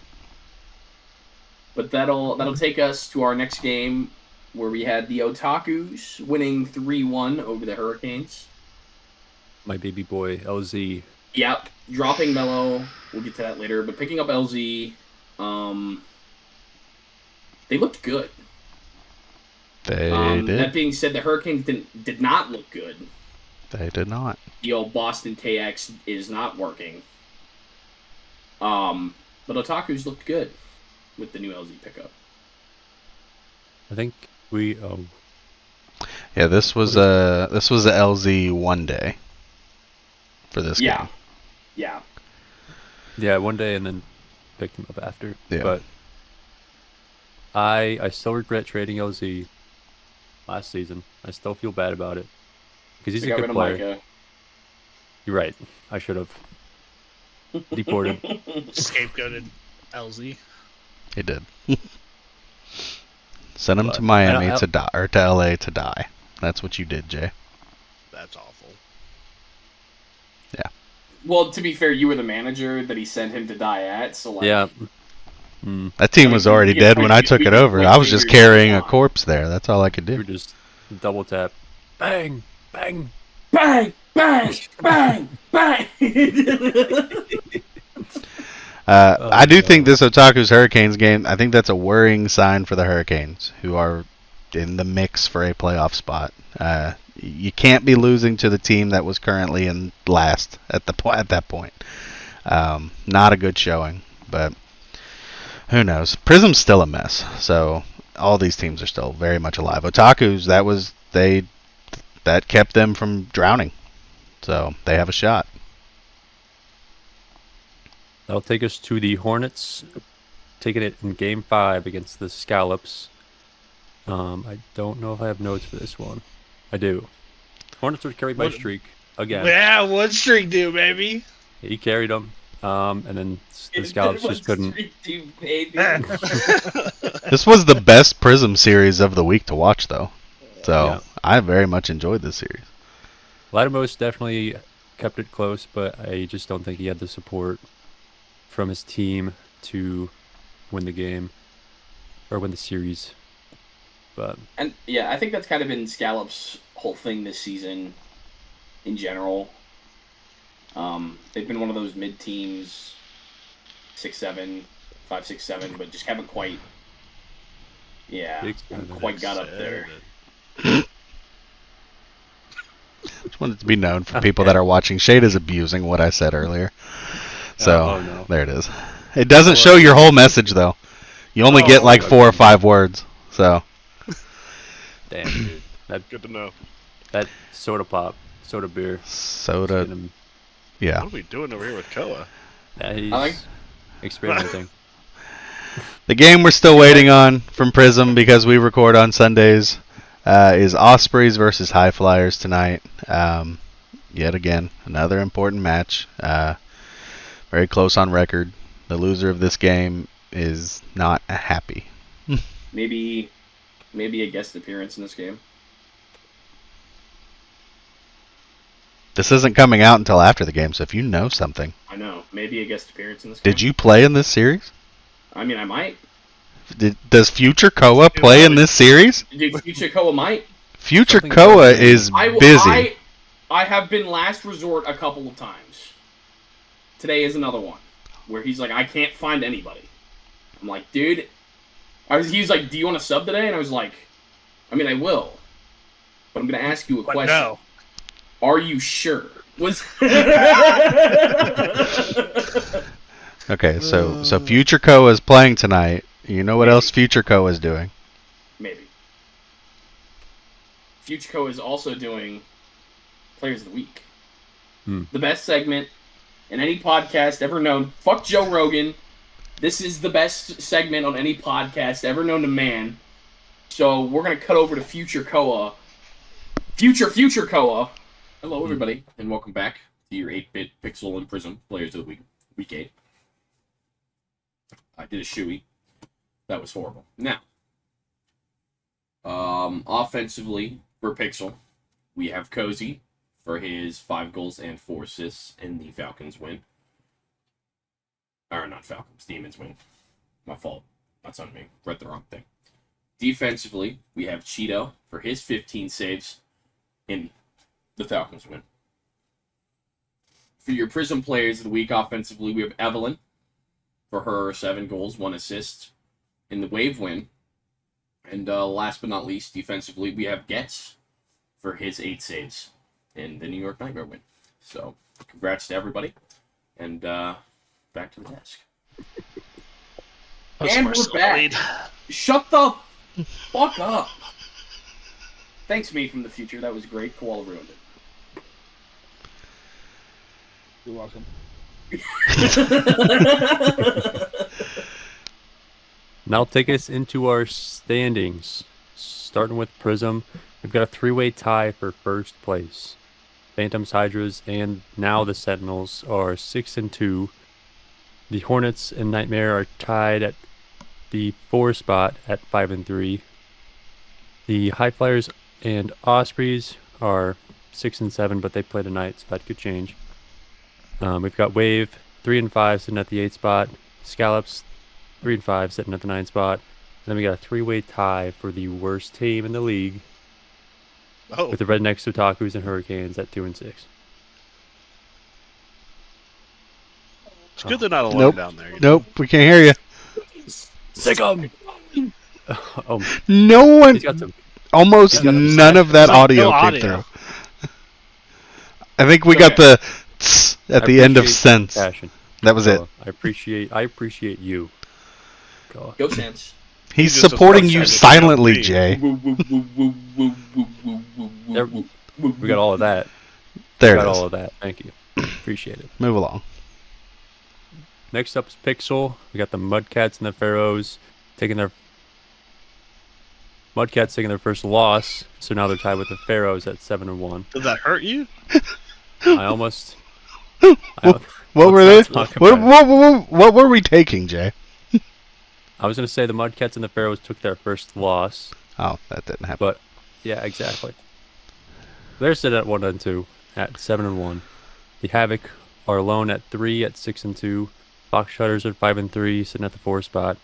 But that'll take us to our next game, where we had the Otakus winning 3-1 over the Hurricanes. My baby boy, LZ. Yep, dropping Mello. We'll get to that later. But picking up LZ, they looked good. They That did. being said, the Hurricanes did not look good. They did not. The old Boston KX is not working. But Otakus looked good with the new LZ pickup. I think we. Yeah, this was a LZ one day for this Yeah. game. Yeah. Yeah, one day and then picked him up after. Yeah. But I still regret trading LZ last season. I still feel bad about it because he's They a got good rid of player. Micah. You're right. I should have deported. Scapegoated LZ. He did. Send him But to Miami I- to die, or to LA to die. That's what you did, Jay. That's awful. Well, to be fair, you were the manager that he sent him to die at, so like, Yeah. That team was already Yeah, dead when I took we it did over. like I was just figures carrying a out. corpse there. That's all I could We do. were just double tap. Bang! Bang! bang, bang, bang, bang. I do think this Otaku's Hurricanes game, I think that's a worrying sign for the Hurricanes, who are in the mix for a playoff spot. You can't be losing to the team that was currently in last at that point. Not a good showing, but who knows? Prism's still a mess, so all these teams are still very much alive. Otaku's, that kept them from drowning, so they have a shot. That'll take us to the Hornets, taking it in Game 5 against the Scallops. I don't know if I have notes for this one. I do. Hornets were carried by What- Streak again. Yeah, what streak do, baby? He carried them, and then the Scallops just couldn't. This was the best Prism series of the week to watch, though. So I very much enjoyed this series. Latimos definitely kept it close, but I just don't think he had the support from his team to win the game or win the series. But And yeah, I think that's kind of been Scallop's whole thing this season in general. They've been one of those mid teams, 6-7, 5-6-7, but just haven't quite, haven't quite got up there. Just wanted to be known for people that are watching. Shade is abusing what I said earlier. So, no. there it is. It doesn't show your whole message, though. You only get like 4 or 5 words. So, damn, dude. Good to know. That soda beer. soda. Yeah. What are we doing over here with Koa? Yeah, he's I like- experimenting. The game we're still waiting on from Prism because we record on Sundays is Ospreys versus High Flyers tonight. Yet again, another important match. Very close on record. The loser of this game is not happy. Maybe a guest appearance in this game. This isn't coming out until after the game, so if you know something. I know. Maybe a guest appearance in this game. Did you play in this series? I mean, I might. Does Future Koa play in this series? Dude, Future Koa might. Future Something Koa about is I busy. I have been last resort a couple of times. Today is another one where he's like, I can't find anybody. I'm like, dude. He was like, do you want to sub today? And I was like, I mean, I will. But I'm going to ask you a But question. no. Are you sure? Was Okay, so Future Koa is playing tonight. You know what else Future Koa is doing? Maybe. Future Koa is also doing Players of the Week. The best segment in any podcast ever known. Fuck Joe Rogan. This is the best segment on any podcast ever known to man. So we're going to cut over to Future Koa. Future Koa. Hello, everybody, and welcome back to your 8-bit Pixel and Prism Players of the Week, Week 8. I did a shoey. That was horrible. Now, offensively for Pixel, we have Cozy for his 5 goals and 4 assists in the Falcons win. Or not Falcons, Demons win. My fault. That's on me. Read the wrong thing. Defensively, we have Cheeto for his 15 saves in the Falcons win. For your Prism Players of the Week offensively, we have Evelyn for her 7 goals, 1 assist in the Wave win. And last but not least, defensively, we have Getz for his 8 saves in the New York Nightmare win. So, congrats to everybody. And back to the desk. And we're back. Shut the fuck up. Thanks, me from the future. That was great. Koala ruined it. You're welcome. Now take us into our standings. Starting with Prism, we've got a 3-way tie for first place. Phantoms, Hydras, and now the Sentinels are 6-2. The Hornets and Nightmare are tied at the 4 spot at 5-3. The High Flyers and Ospreys are 6-7, but they play tonight, so that could change. We've got Wave 3-5 sitting at the 8 spot. Scallops 3-5 sitting at the 9 spot. And then we got a 3-way tie for the worst team in the league with the Rednecks, Otakus, and Hurricanes at 2-6. It's good they're not alone Nope. down there. Nope, we can't hear you. Sick 'em! Oh, No one, he's got some. almost he's got some none of that There's audio no came audio. through. I think we got the tss at the end of appreciate sense. Passion. That was it. I appreciate you. Go. Go Sans. He's just supporting does you that. silently, It's Jay. We got all of that. There We it got is. all of that. Thank you. Appreciate it. Move along. Next up is Pixel. We got the Mudcats and the Pharaohs taking their first loss, so now they're tied with the Pharaohs at 7-1. Did that hurt you? I almost. What were they? let's not talk about it. What were we taking, Jay? I was gonna say the Mudcats and the Pharaohs took their first loss, Oh, that didn't happen. but yeah, exactly. They're sitting at 1-2 at 7-1. The Havoc are alone at 3 at 6-2. Fox Shutters at 5-3, sitting at the 4 spot.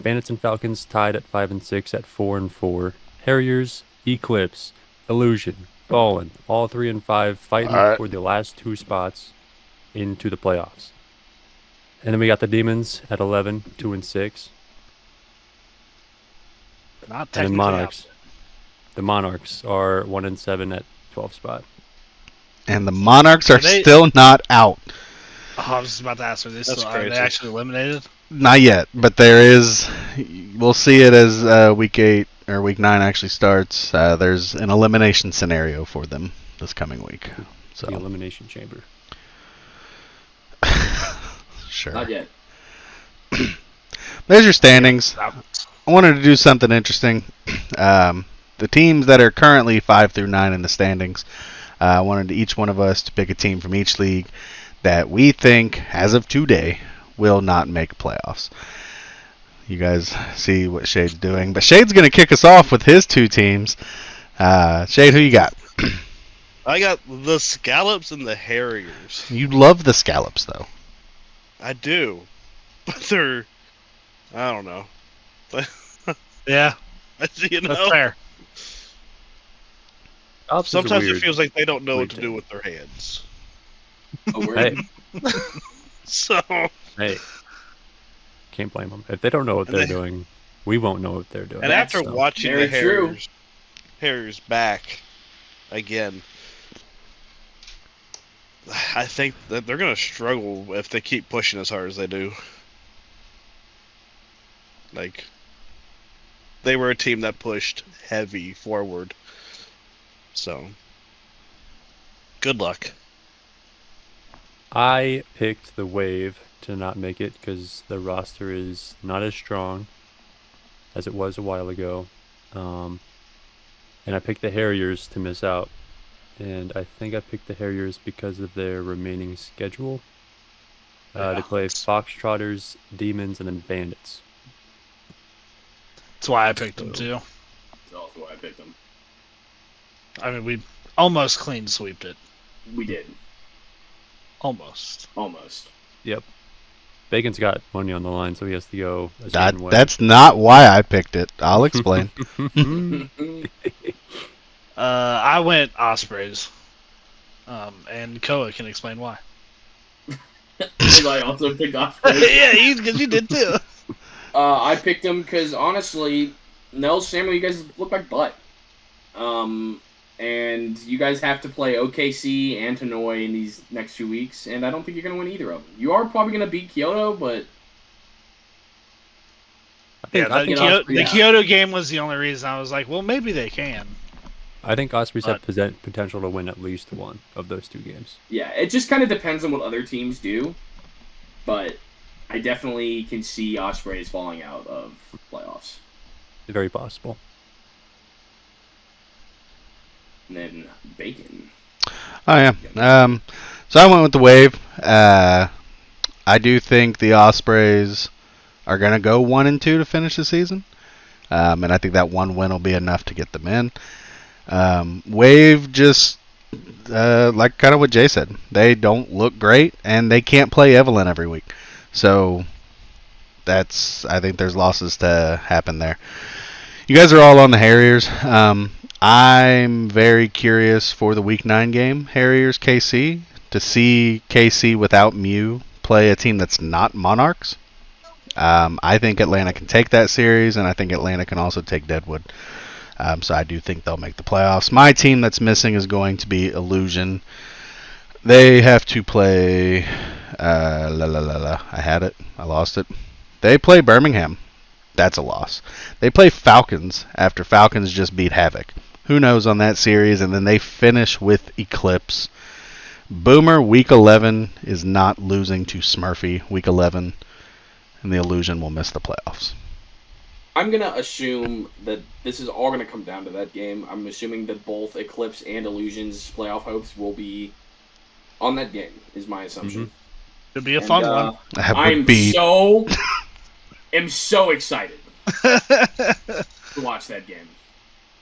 Bandits and Falcons tied at 5-6 at 4-4. Harriers, Eclipse, Illusion, Fallen, all 3-5, fighting Alright. for the last 2 spots into the playoffs. And then we got the Demons at 11, 2-6. Not And technically then Monarchs. The Monarchs are 1-7 at 12 spot. And the Monarchs are They- still not out. Oh, I was just about to ask, are they crazy. actually eliminated? Not yet, but there is. We'll see it as week 8 or week 9 actually starts. There's an elimination scenario for them this coming week. So The Elimination Chamber. sure. Not yet. There's your standings. That- I wanted to do something interesting. The teams that are currently 5 through 9 in the standings, I wanted each one of us to pick a team from each league that we think, as of today, will not make playoffs. You guys see what Shade's doing. But Shade's going to kick us off with his 2 teams. Shade, who you got? I got the Scallops and the Harriers. You love the Scallops, though. I do, but they're, I don't know. Yeah, You that's know, fair. Scallops is sometimes it weird. feels like they don't know what to weird do team. with their hands. Oh, we're Hey, So hey. Can't blame them. If they don't know what And they're they- doing, we won't know what they're doing. And after So, watching Very the true. Harriers back again, I think that they're going to struggle if they keep pushing as hard as they do. Like, they were a team that pushed heavy forward. So, good luck. I picked the Wave to not make it because the roster is not as strong as it was a while ago. And I picked the Harriers to miss out. And I think I picked the Harriers because of their remaining schedule. They play Foxtrotters, Demons, and then Bandits. That's why I picked them too. That's also why I picked them. I mean, we almost clean sweeped it. We did. Almost. Almost. Yep. Bacon's got money on the line, so he has to go a certain way. That's not why I picked it. I'll explain. I went Ospreys. And Koa can explain why. Because I also picked Ospreys. Yeah, because you did too. I picked them because honestly, Nels, Samuel, you guys look like butt. And you guys have to play OKC and Hanoi in these next 2 weeks, and I don't think you're going to win either of them. You are probably going to beat Kyoto, but Yeah, I the, think, the Kyoto game was the only reason I was like, well, maybe they can. I think Ospreys have But- potential to win at least one of those 2 games. yeah, it just kind of depends on what other teams do. But I definitely can see Ospreys falling out of playoffs. Very possible. And then Bacon. Oh yeah. So I went with the Wave. I do think the Ospreys are gonna go 1-2 to finish the season, and I think that one win will be enough to get them in. Wave just like kind of what Jay said. They don't look great, and they can't play Evelyn every week. So I think there's losses to happen there. You guys are all on the Harriers. I'm very curious for the Week 9 game, Harriers KC, to see KC without Mew play a team that's not Monarchs. I think Atlanta can take that series, and I think Atlanta can also take Deadwood. So I do think they'll make the playoffs. My team that's missing is going to be Illusion. They have to play... I had it. I lost it. They play Birmingham. That's a loss. They play Falcons after Falcons just beat Havoc. Who knows on that series? And then they finish with Eclipse. Boomer, Week 11, is not losing to Smurfy, Week 11. And the Illusion will miss the playoffs. I'm going to assume that this is all going to come down to that game. I'm assuming that both Eclipse and Illusion's playoff hopes will be on that game, is my assumption. It'd be a fun one. That would I'm be so excited to watch that game.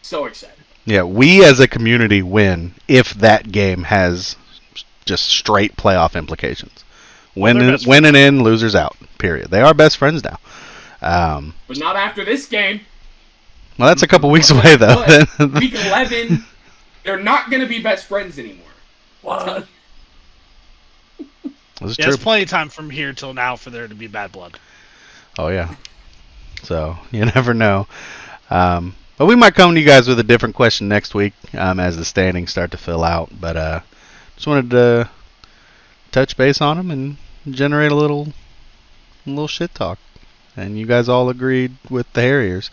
So excited. Yeah, we as a community win if that game has just straight playoff implications. Well, they're best Winning in, losers out. Period. They are best friends now. But not after this game. Well, that's a couple weeks away though. But week 11, they're not going to be best friends anymore. What? This is Yeah, true. there's plenty of time from here till now for there to be bad blood. Oh yeah. So you never know. But we might come to you guys with a different question next week as the standings start to fill out. But just wanted to touch base on them and generate a little shit talk. And you guys all agreed with the Harriers.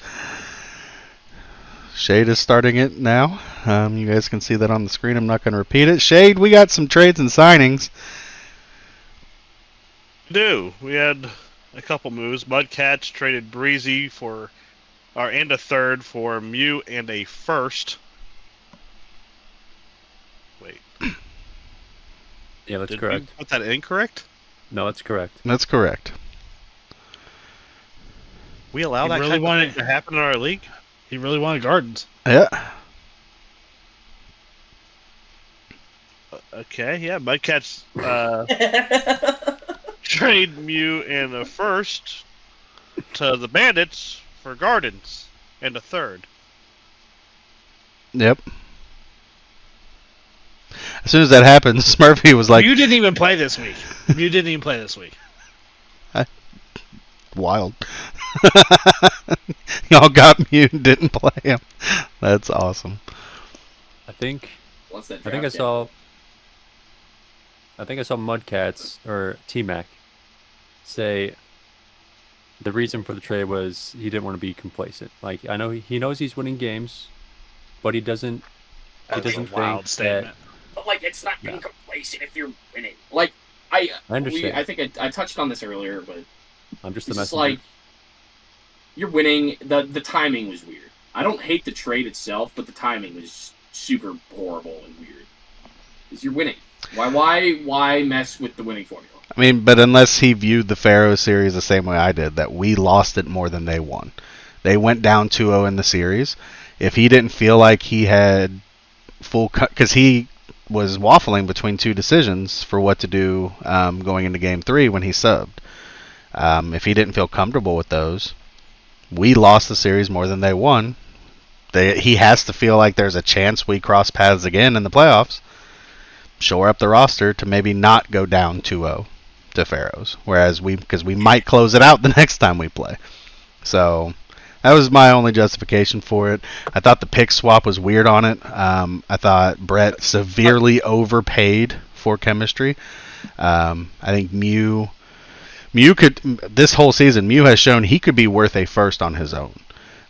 Shade is starting it now. You guys can see that on the screen. I'm not going to repeat it. Shade, we got some trades and signings. We had a couple moves. Mudcats traded Breezy and a third for Mew and a first. Wait. Yeah, that's Did correct. we put that incorrect? No, that's correct. That's correct. We allow You that really kind want of thing to happen in our league? He really wanted Gardens. Yeah. Okay, yeah. Mudcats trade Mew and a first to the Bandits for Gardens and a third. Yep. As soon as that happened, Smurfy was like, You didn't even play this week. wild. Y'all got Mew and didn't play him. That's awesome. I think What's that I think I draft saw Mudcats or T-Mac say the reason for the trade was he didn't want to be complacent. Like, I know he knows he's winning games, but he doesn't That's a think wild that statement. But like, it's not being Yeah. complacent if you're winning. Like, I understand. I think I touched on this earlier, but I'm just the it's just messenger. like you're winning. The timing was weird. I don't hate the trade itself, but the timing was super horrible and weird. Because you're winning. Why mess with the winning formula? I mean, but unless he viewed the Pharaoh series the same way I did, that we lost it more than they won. They went down 2-0 in the series. If he didn't feel like he had full cut, because he was waffling between two decisions for what to do going into Game 3 when he subbed. If he didn't feel comfortable with those, we lost the series more than they won. He has to feel like there's a chance we cross paths again in the playoffs. Shore up the roster to maybe not go down 2-0 to Pharaohs, because we might close it out the next time we play. So that was my only justification for it. I thought the pick swap was weird on it. I thought Brett severely overpaid for chemistry. I think Mew could, this whole season, Mew has shown he could be worth a first on his own.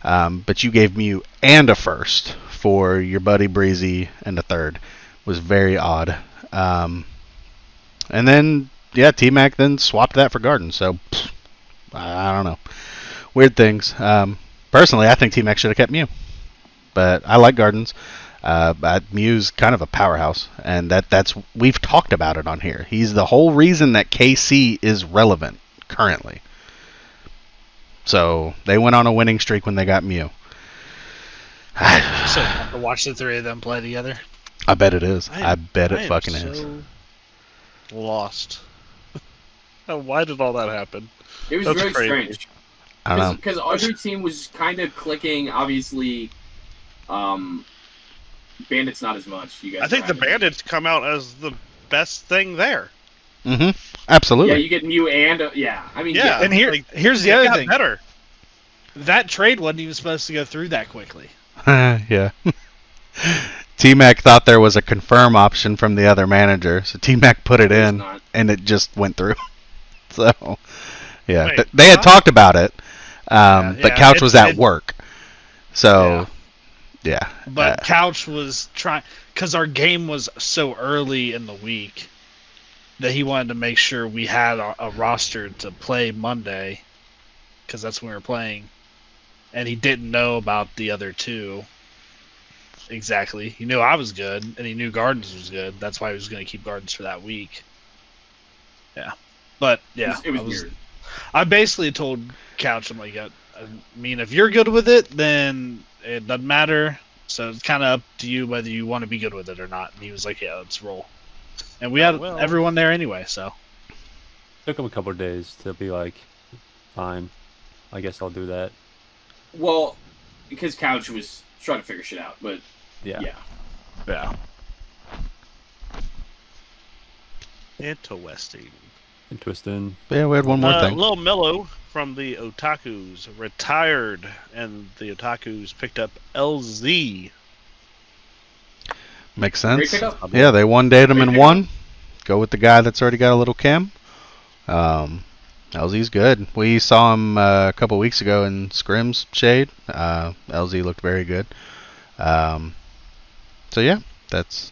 But you gave Mew and a first for your buddy Breezy and a third. Was very odd. And then, yeah, T-Mac then swapped that for Garden. So, I don't know. Weird things. Personally, I think T-Mac should have kept Mew. But I like Gardens. But Mew's kind of a powerhouse. And that's we've talked about it on here. He's the whole reason that KC is relevant currently. So, they went on a winning streak when they got Mew. So you have to watch the three of them play together. I bet it is. I bet it fucking is. Lost. Why did all that happen? It was That's very crazy. strange. I don't know. Because every team was kind of clicking. Obviously, Bandits not as much. You guys. I think the were having- Bandits come out as the best thing there. Mm-hmm. Absolutely. Yeah, you get Mew and yeah. I mean, Yeah. And here's the It other got thing. better. That trade wasn't even supposed to go through that quickly. Yeah. T-Mac thought there was a confirm option from the other manager, so T-Mac put it There's in, not. and it just went through. So, yeah, Wait, they had huh? talked about it, but yeah, Couch was at it- work. So, yeah. But Couch was trying, because our game was so early in the week that he wanted to make sure we had a roster to play Monday, because that's when we were playing. And he didn't know about the other two exactly. He knew I was good, and he knew Gardens was good. That's why he was going to keep Gardens for that week. Yeah. But, yeah. It was weird. I basically told Couch, I'm like, I mean, if you're good with it, then it doesn't matter. So it's kind of up to you whether you want to be good with it or not. And he was like, "Yeah, let's roll." And we had everyone there anyway, so Took him a couple of days to be like, fine, I guess I'll do that. Well, because Couch was trying to figure shit out, but Yeah. yeah. Interesting. Interesting. Yeah, we had one more thing. Lil Mello from the Otakus retired, and the Otakus picked up LZ. Makes great sense. pickup. Yeah, they one dayed him Great in pickup. one. Go with the guy that's already got a little chem. LZ's good. We saw him a couple weeks ago in Scrim's Shade. LZ looked very good. So yeah, that's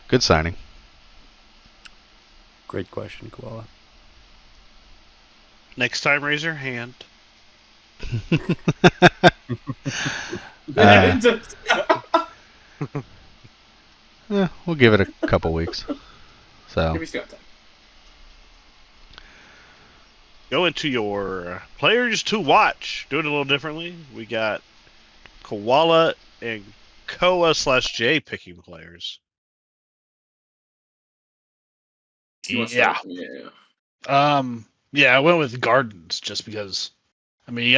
good signing. Great question, Koala. Next time, raise your hand. We'll give it a couple weeks. So Give me still time. Go into your players to watch. Do it a little differently. We got Koala and Koa/J picking players. You wanna Yeah. start? Yeah. Yeah, I went with Gardens just because. I mean, he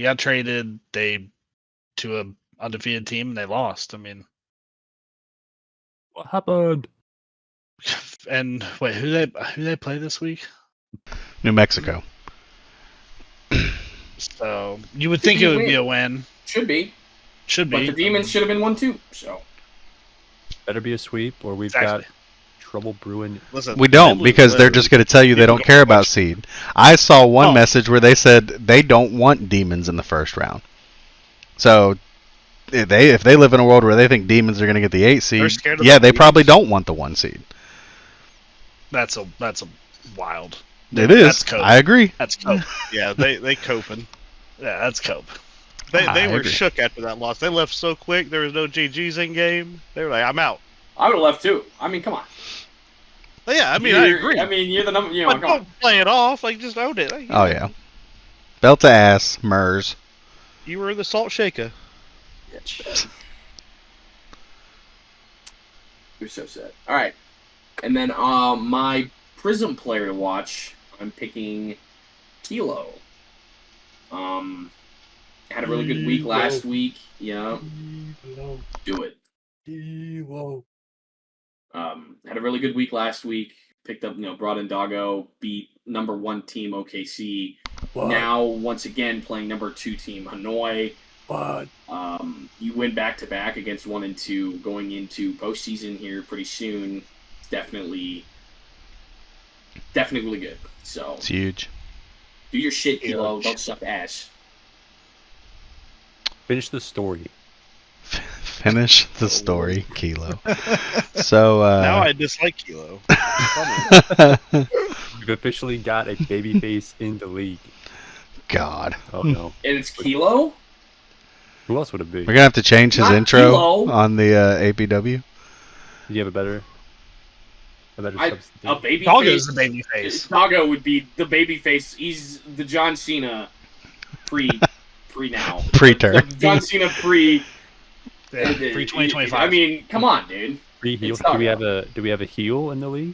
got traded to a undefeated team and they lost. I mean, What happened? and wait, who they play this week? New Mexico. So you would think it would be a win. Should be. Should But be. the Demons should have been 1-2. So Better be a sweep, or we've Exactly. got trouble brewing. Listen, We don't, because they're just going to tell you they don't care about seed. I saw one message where they said they don't want Demons in the first round. So if they live in a world where they think Demons are going to get the 8 seed, scared of yeah, the they Demons. probably don't want the 1 seed. That's a wild. It is. That's cope. I agree. That's cope. Yeah, they coping. Yeah, that's cope. They I were agree. shook after that loss. They left so quick. There was no GGs in game. They were like, "I'm out." I would have left too. I mean, come on. But yeah, I mean, I agree. I mean, you're the number. You know, but come on. don't play it off. Like, just own it. Like, Oh yeah. Belt to ass, Mers. You were the salt shaker. You're so sad. All right, and then my Prism player to watch. I'm picking Kilo. Had a really good week last week. Yeah, do it. Had a really good week last week. Picked up, brought in Doggo, beat number 1 team OKC. Now once again playing number 2 team Hanoi. You win back to back against 1 and 2 going into postseason here pretty soon. It's definitely really good. So It's huge. do your shit, Kilo. Don't suck ass. Finish the story. Finish the story, Kilo. So Now I dislike Kilo. We've officially got a babyface in the league. God. Oh no. And it's Kilo? Who else would it be? We're gonna have to change his Not intro Kilo. on the APW. Do you have a better substitute? A baby Doggo's face. the baby face. Doggo would be the baby face. He's the John Cena pre now. Pre-turn. The John Cena pre. Yeah, pre 2025. I mean, come on, dude. Free heel. It's Do we Doggo. have a heel in the league?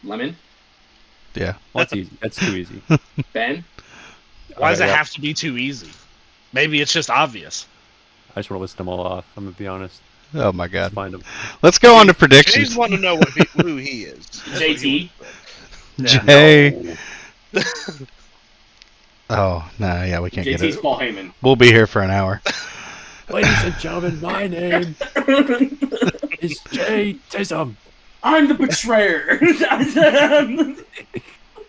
Lemon, Yeah. Well, that's easy. That's too easy. Ben. why does it yeah. have to be too easy? Maybe it's just obvious. I just want to list them all off. I'm gonna be honest. Oh my Let's God. find them. Let's go on to James predictions. want to know who he is. JT. Jay. Oh no, yeah, we can't get JT's it. Paul Heyman. We'll be here for an hour. Ladies and gentlemen, my name is Jay Tism. I'm the betrayer.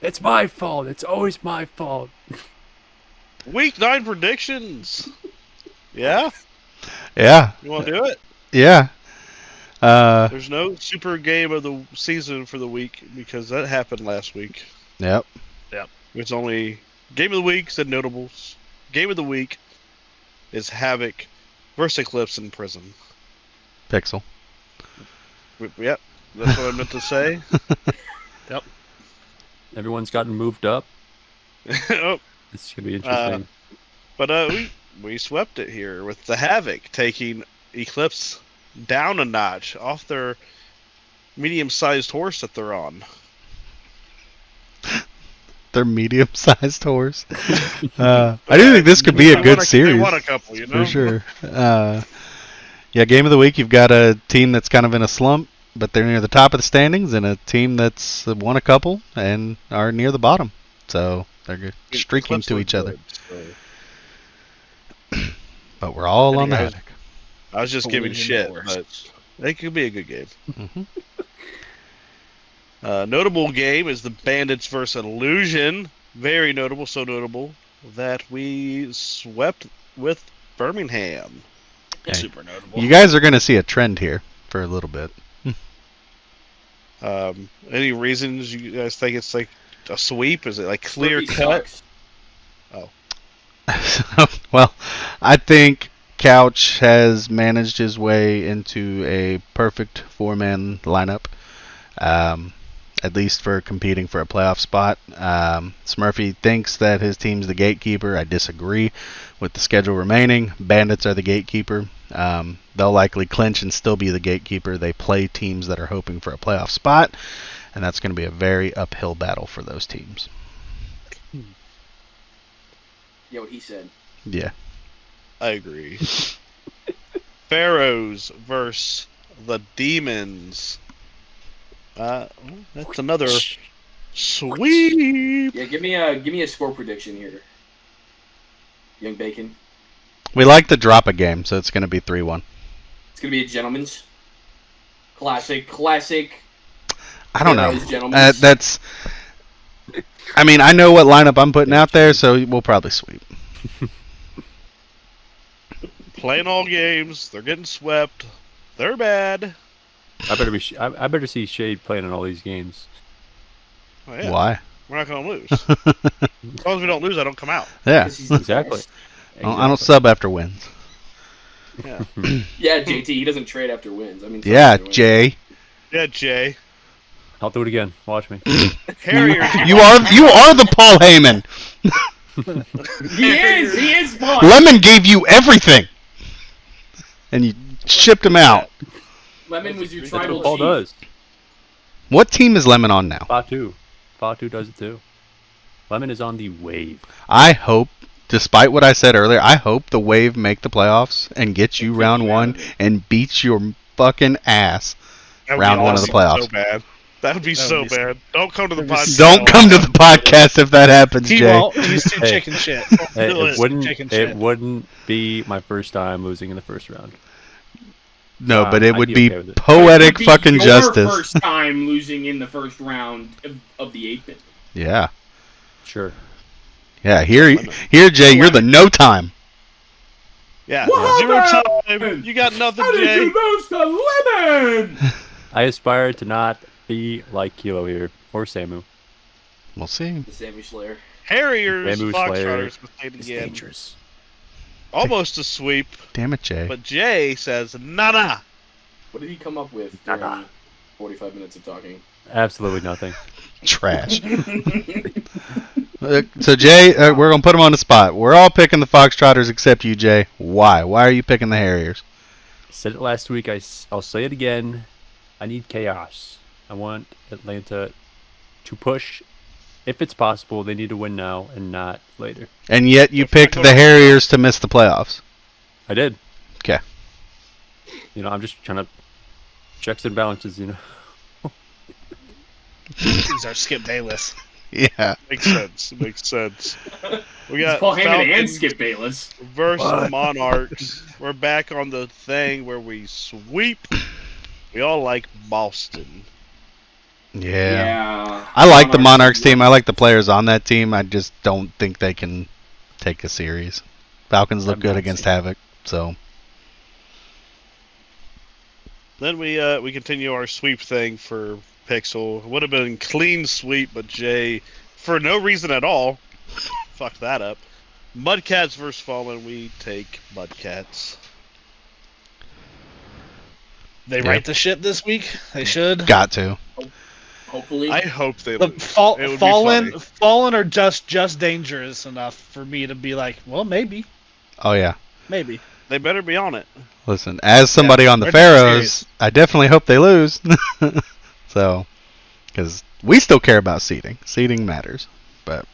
It's my fault. It's always my fault. Week 9 predictions. Yeah, Yeah, you want to do it? yeah. There's no super game of the season for the week because that happened last week. Yep. It's only game of the week and notables. Game of the week is Havoc versus Eclipse in Prism. Pixel. Yep, that's what I meant to say. Everyone's gotten moved up. Oh, This is gonna be interesting. but we swept it here with the Havoc taking Eclipse down a notch off their medium-sized horse that they're on. They're medium-sized horse. I do think this could be a good series. They won a couple, you know? For sure. Yeah, game of the week, you've got a team that's kind of in a slump, but they're near the top of the standings, and a team that's won a couple and are near the bottom. So they're streaking to each other. But we're all on the Havoc. I was just giving shit, but it could be a good game. Mm-hmm. Notable game is the Bandits versus Illusion. Very notable, so notable that we swept with Birmingham. Okay. Super notable. You guys are going to see a trend here for a little bit. Any reasons you guys think it's like a sweep? Is it like clear Murphy cut? sucks. Well, I think Couch has managed his way into a perfect four-man lineup, at least for competing for a playoff spot. Smurfy thinks that his team's the gatekeeper. I disagree with the schedule remaining. Bandits are the gatekeeper. They'll likely clinch and still be the gatekeeper. They play teams that are hoping for a playoff spot, and that's going to be a very uphill battle for those teams. Yeah, what he said. Yeah. I agree. Pharaohs versus the Demons. That's another sweep. Yeah, give me a score prediction here. Young Bacon. We like to drop a game, so it's going to be 3-1. It's gonna be a gentleman's. Classic. I don't know. Pharaohs, gentlemen's. That's. I mean, I know what lineup I'm putting out there, so we'll probably sweep. Playing all games, they're getting swept. They're bad. I better see Shade playing in all these games. Oh, yeah. Why? We're not gonna lose. As long as we don't lose, I don't come out. Yeah. 'Cause he's the Exactly. best. I don't sub after wins. Yeah. Yeah, JT, he doesn't trade after wins. I mean, Yeah, after wins. Jay. Yeah, Jay. I'll do it again. Watch me. Harriers. You are the Paul Heyman. He is fun. Lemon gave you everything, and you shipped him out. Lemon was your That's tribal what Paul chief. does. What team is Lemon on now? Fatu does it too. Lemon is on the wave. I hope, despite what I said earlier, I hope the Wave make the playoffs and get you round one and beats your fucking ass That would round be one of the awesome. playoffs. So bad. That would be so bad. Don't come to the podcast. Don't come to the podcast if that happens, He Jay. won't. He's too Hey. chicken shit. Hey, Do it wouldn't. Chicken It shit. wouldn't be my first time losing in the first round. No, but it I'd would be be okay with it. poetic It would be fucking your justice. first time losing in the first round of the 8-bit. Yeah. Sure. Yeah, here, Jay, you're the no time. Yeah. What 0 happened? time. You got nothing, How did Jay. you lose to Lemon? I aspire to not be like Kilo here or Samu. We'll see. The Sammy Slayer. Harriers, Bamboo Slayer Foxtrotters with Kate It's again. dangerous. Almost a sweep, Damn it, Jay. but Jay says nada. What did he come up with during 45 minutes of talking? Absolutely nothing. Trash. So, Jay, we're going to put him on the spot. We're all picking the Foxtrotters except you, Jay. Why? Why are you picking the Harriers? Said it last week. I'll say it again. I need chaos. I want Atlanta to push. If it's possible, they need to win now and not later. And yet you If picked I go the to- Harriers to miss the playoffs. I did. Okay. You know, I'm just trying to checks and balances. You know. He's our Skip Bayless. Yeah. Makes sense. Makes sense. We got Paul Heyman and Falcons Skip Bayless. versus What? Monarchs. We're back on the thing where we sweep. We all like Boston. Yeah. I like the Monarchs team. I like the players on that team. I just don't think they can take a series. Falcons look I've good not against seen it. Havoc, so Then we continue our sweep thing for Pixel. Would have been clean sweep, but Jay, for no reason at all, fucked that up. Mudcats versus Fallen. We take Mudcats. They Yeah. write the ship this week. They should. got to. Hopefully. I hope they The lose. It would be funny. fallen are just dangerous enough for me to be like, well, maybe. Oh yeah. Maybe. They better be on it. Listen, as somebody on the they're taking Pharaohs, serious. I definitely hope they lose. So, because we still care about seeding. Seeding matters. But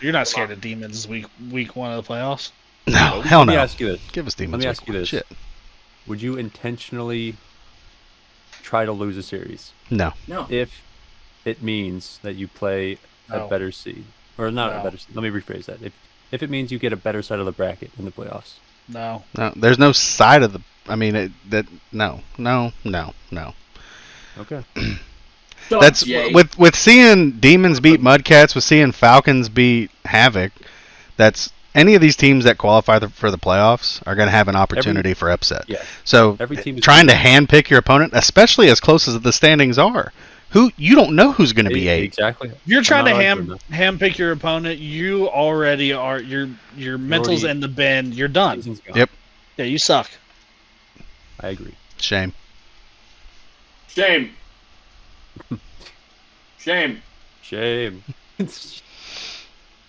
You're not scared of demons week 1 of the playoffs? no, hell Let no. me ask you this. Give us demons. Let me week ask you one. this. Shit. Would you intentionally try to lose a series No. No. if it means that you play a No. better seed? Or not No. a better seed. Let me rephrase that. If it means you get a better side of the bracket in the playoffs. No. No. There's no side of the. I mean, no. Okay. That's Jay. with seeing demons beat Mudcats, with seeing Falcons beat Havoc. That's any of these teams that qualify for the playoffs are going to have an opportunity for upset. Yeah. So Every team is trying to different. handpick your opponent, especially as close as the standings are, who you don't know who's going to be 8. Exactly. If you're trying to I'm not arguing handpick your opponent, you already are. Your mental's already- in the bin. You're that. done. Season's gone. Yep. Yeah, you suck. I agree. Shame. Shame. Shame. Shame.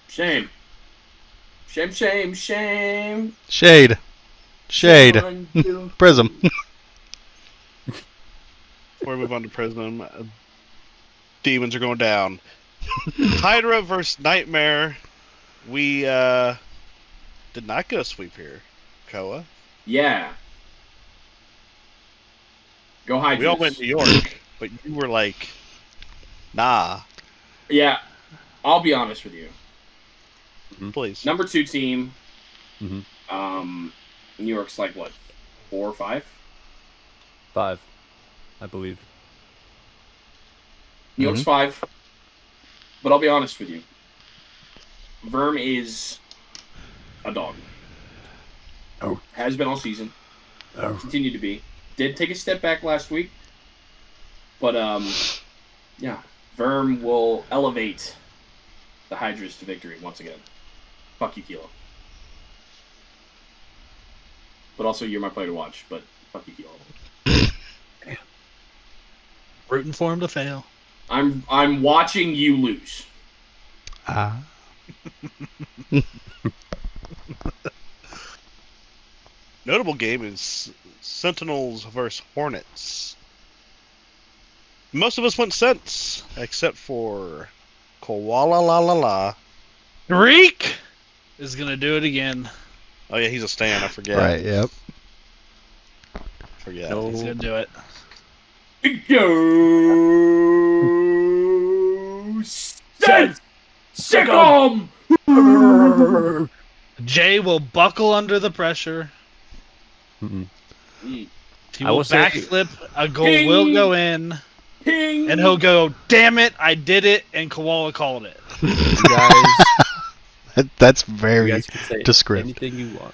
Shame. Shame, shame, shame. Shade. Shame on you. Prism. Before we move on to Prism, demons are going down. Hydra versus Nightmare. We did not get a sweep here, Koa. Yeah. Go Hydras. We all went to New York, but you were like, nah, Yeah. I'll be honest with you. please. Number 2 team. Mhm. New York's like what? 4 or 5? 5, I believe. New York's 5. But I'll be honest with you. Verm is a dog. Oh. Has been all season. Oh. Continue to be. Did take a step back last week. But yeah. Verm will elevate the Hydras to victory once again. Fuck you, Kilo. But also you're my player to watch, but fuck you, Kilo. Rooting for him to fail. I'm watching you lose. Notable game is Sentinels versus Hornets. Most of us went Sents, except for Koala La La La. Reek is gonna do it again. Oh yeah, he's a stan. I forget. Right. Yep. Forget. No. He's gonna do it. Go Sent! Sick 'em! Jay will buckle under the pressure. Mm-mm. Mm. He I will will say- backflip. A goal Ping! will go in, Ping! and he'll go, "Damn it, I did it!" And Koala called it. You guys, That's you very guys can say descriptive. anything you want.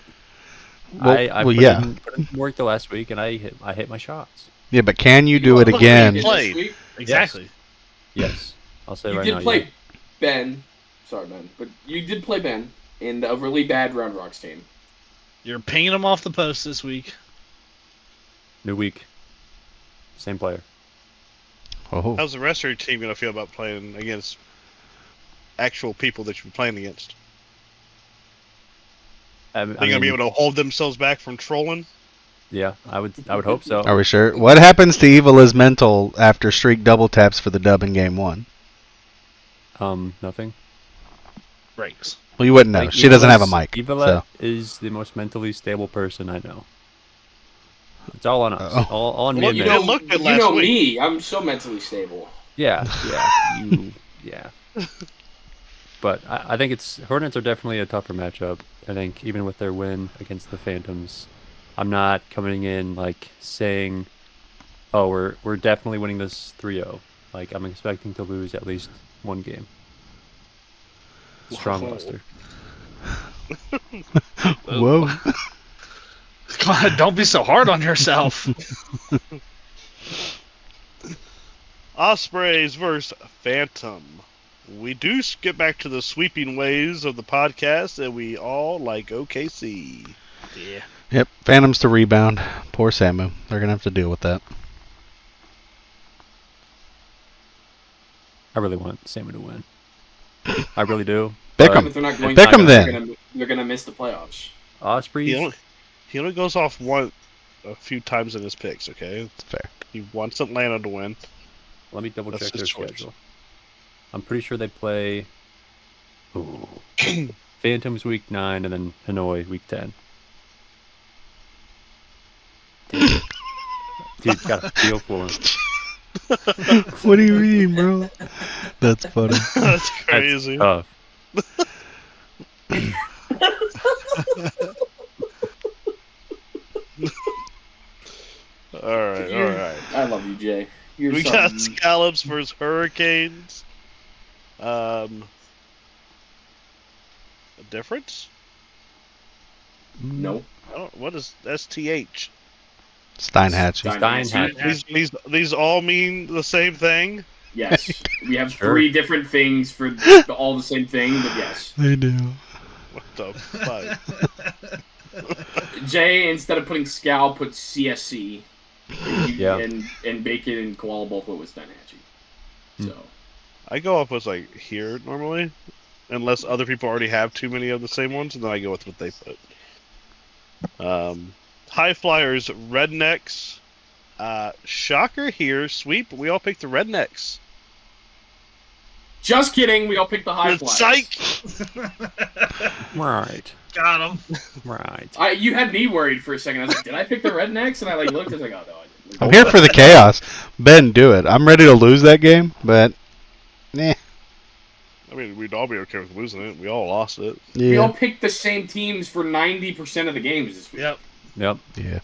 Well, I well, put yeah. put in work the last week, and I hit my shots. Yeah, but can you do it Look what again? you did this week. Exactly. Yes, I'll say You right did now. play yeah. Ben. Sorry, Ben. But you did play Ben in a really bad Round Rocks team. You're pinging him off the post this week. New week, same player. Oh, How's the rest of your team gonna feel about playing against actual people that you're playing against? I Are they gonna be able to hold themselves back from trolling? Yeah, I would hope so. are we sure? What happens to Evil mental after Streak double taps for the dub in game 1? Nothing. Breaks. Well, you wouldn't know. Like, She doesn't have a Evil's- mic. Evilette So. is the most mentally stable person I know. It's all on us. Oh. All on me Well, and you Mitch. know- looked good you last know week. me. I'm so mentally stable. Yeah. Yeah. But I think Hornets are definitely a tougher matchup. I think even with their win against the Phantoms, I'm not coming in like saying, "Oh, we're definitely winning this 3-0." Like I'm expecting to lose at least one game. Strong Whoa. roster. Whoa. Come on, don't be so hard on yourself. Ospreys versus Phantom. We do get back to the sweeping ways of the podcast, and we all like OKC. Yeah. Yep. Phantoms to rebound. Poor Samu. They're going to have to deal with that. I really want Samu to win. I really do. Pick but 'em. If they're not going Pick to, 'em then. They're gonna miss the playoffs. Ospreys. He only goes off a few times in his picks. Okay, Fair. he wants Atlanta to win. Let me double That's check his their choice. schedule. I'm pretty sure they play Phantoms week 9 and then Hanoi week 10. Dude, got a feel for him. What do you mean, bro? That's funny. That's crazy. Tough. All right. I love you, Jay. You're We got something. Scallops versus Hurricanes. A difference? No. What is STH? Steinhatchee. Steinhatchee. These all mean the same thing? Yes. We have Sure. 3 different things for all the same thing, but yes. They do. What the fuck? Jay, instead of putting Scal, put CSC. Yeah. And Bacon and Koala both went with Steinhatchee. So. I go off with like here normally, unless other people already have too many of the same ones, and then I go with what they put. High Flyers, Rednecks. Shocker here, sweep. We all picked the Rednecks. Just kidding. We all picked the High Flyers. Psych. Right. Got him. Right. You had me worried for a second. I was like, did I pick the Rednecks? And I looked. I was like, oh no, I didn't. I'm here for the chaos. Ben, do it. I'm ready to lose that game, but I mean, we'd all be okay with losing it. We all lost it. We all yeah. picked the same teams for 90% of the games this week. Yep. Yep. Yeah.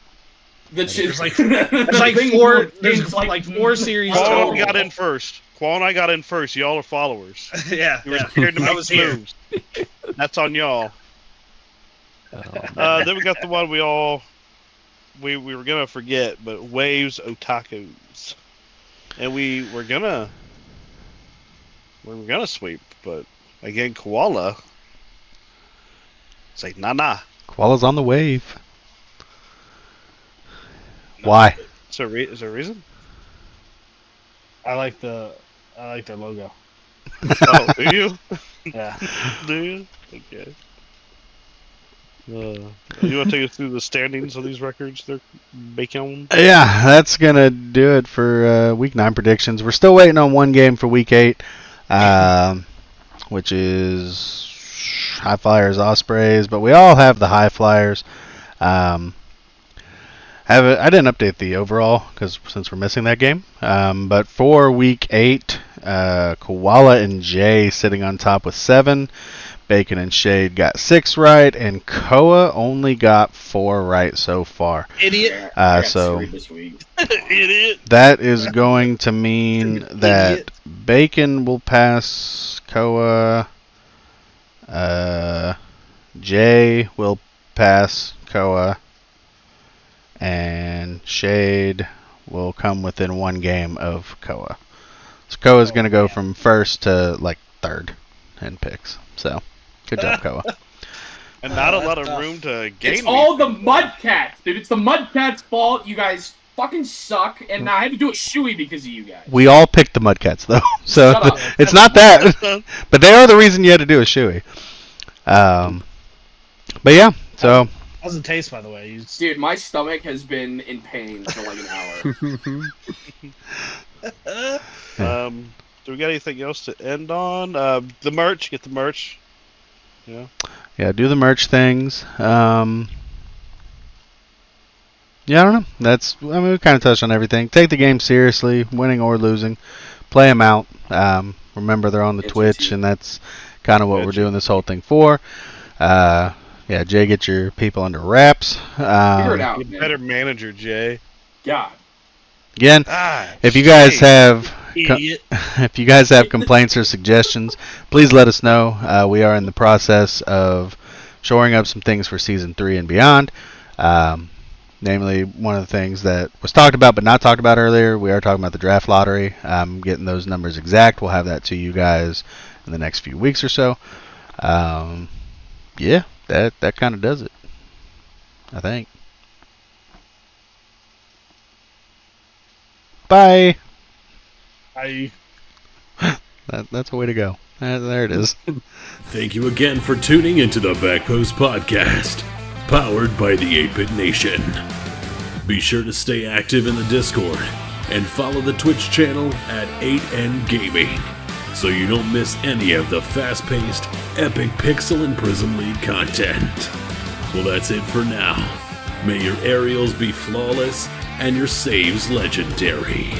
There's like four. There's like 4 series. Qual total. and I got in first. Qual and I got in first. Y'all are followers. Yeah. You were scared to I make was here. moves. That's on y'all. Oh, Then we got the one we were gonna forget, but Waves Otakus, and we were gonna sweep, but again Koala. It's like nah. Koala's on the wave. Why? Is there a reason? I like their logo. Oh, do you? Yeah. Do you? Okay. You want to take us through the standings of these records? They're making. Yeah, that's gonna do it for week 9 predictions. We're still waiting on one game for week 8, which is High Flyers Ospreys, but we all have the High Flyers. I didn't update the overall since we're missing that game. But for week 8, Koala and Jay sitting on top with 7. Bacon and Shade got 6 right, and Koa only got 4 right so far. Idiot. I got So 3 this week. Idiot. that is going to mean that Bacon will pass Koa. Jay will pass Koa. And Shade will come within 1 game of Koa. So Koa's going to go from first to like 3rd in picks. So, good job, Koa. And not a that's lot of tough. room to gain. It's all the anything. Mudcats, dude. It's the Mudcats' fault. You guys fucking suck, and now I had to do a shoey because of you guys. We all picked the Mudcats, though. So, Shut up. it's not that. But they are the reason you had to do a shoey. But yeah, so How's it taste, by the way? Dude, my stomach has been in pain for like an hour. Do we got anything else to end on? The merch. Get the merch. Yeah. yeah, do the merch things. Yeah, I don't know. We kind of touched on everything. Take the game seriously, winning or losing. Play them out. Remember, they're on the It's Twitch, easy. and that's kind of what we're doing this whole thing for. Yeah, Jay, get your people under wraps. Figure it out, Get man. better manager, Jay. God. Again, Ah, if you guys shit. have Idiot. if you guys have complaints or suggestions, please let us know. We are in the process of shoring up some things for season 3 and beyond. Namely, one of the things that was talked about but not talked about earlier, we are talking about the draft lottery. Getting those numbers exact. We'll have that to you guys in the next few weeks or so. Yeah, that kind of does it, I think. Bye. That's a way to go. There it is. Thank you again for tuning into the Back Post Podcast. Powered by the 8-Bit Nation. Be sure to stay active in the Discord and follow the Twitch channel at 8N Gaming so you don't miss any of the fast-paced, epic Pixel and Prism League content. Well, that's it for now. May your aerials be flawless and your saves legendary.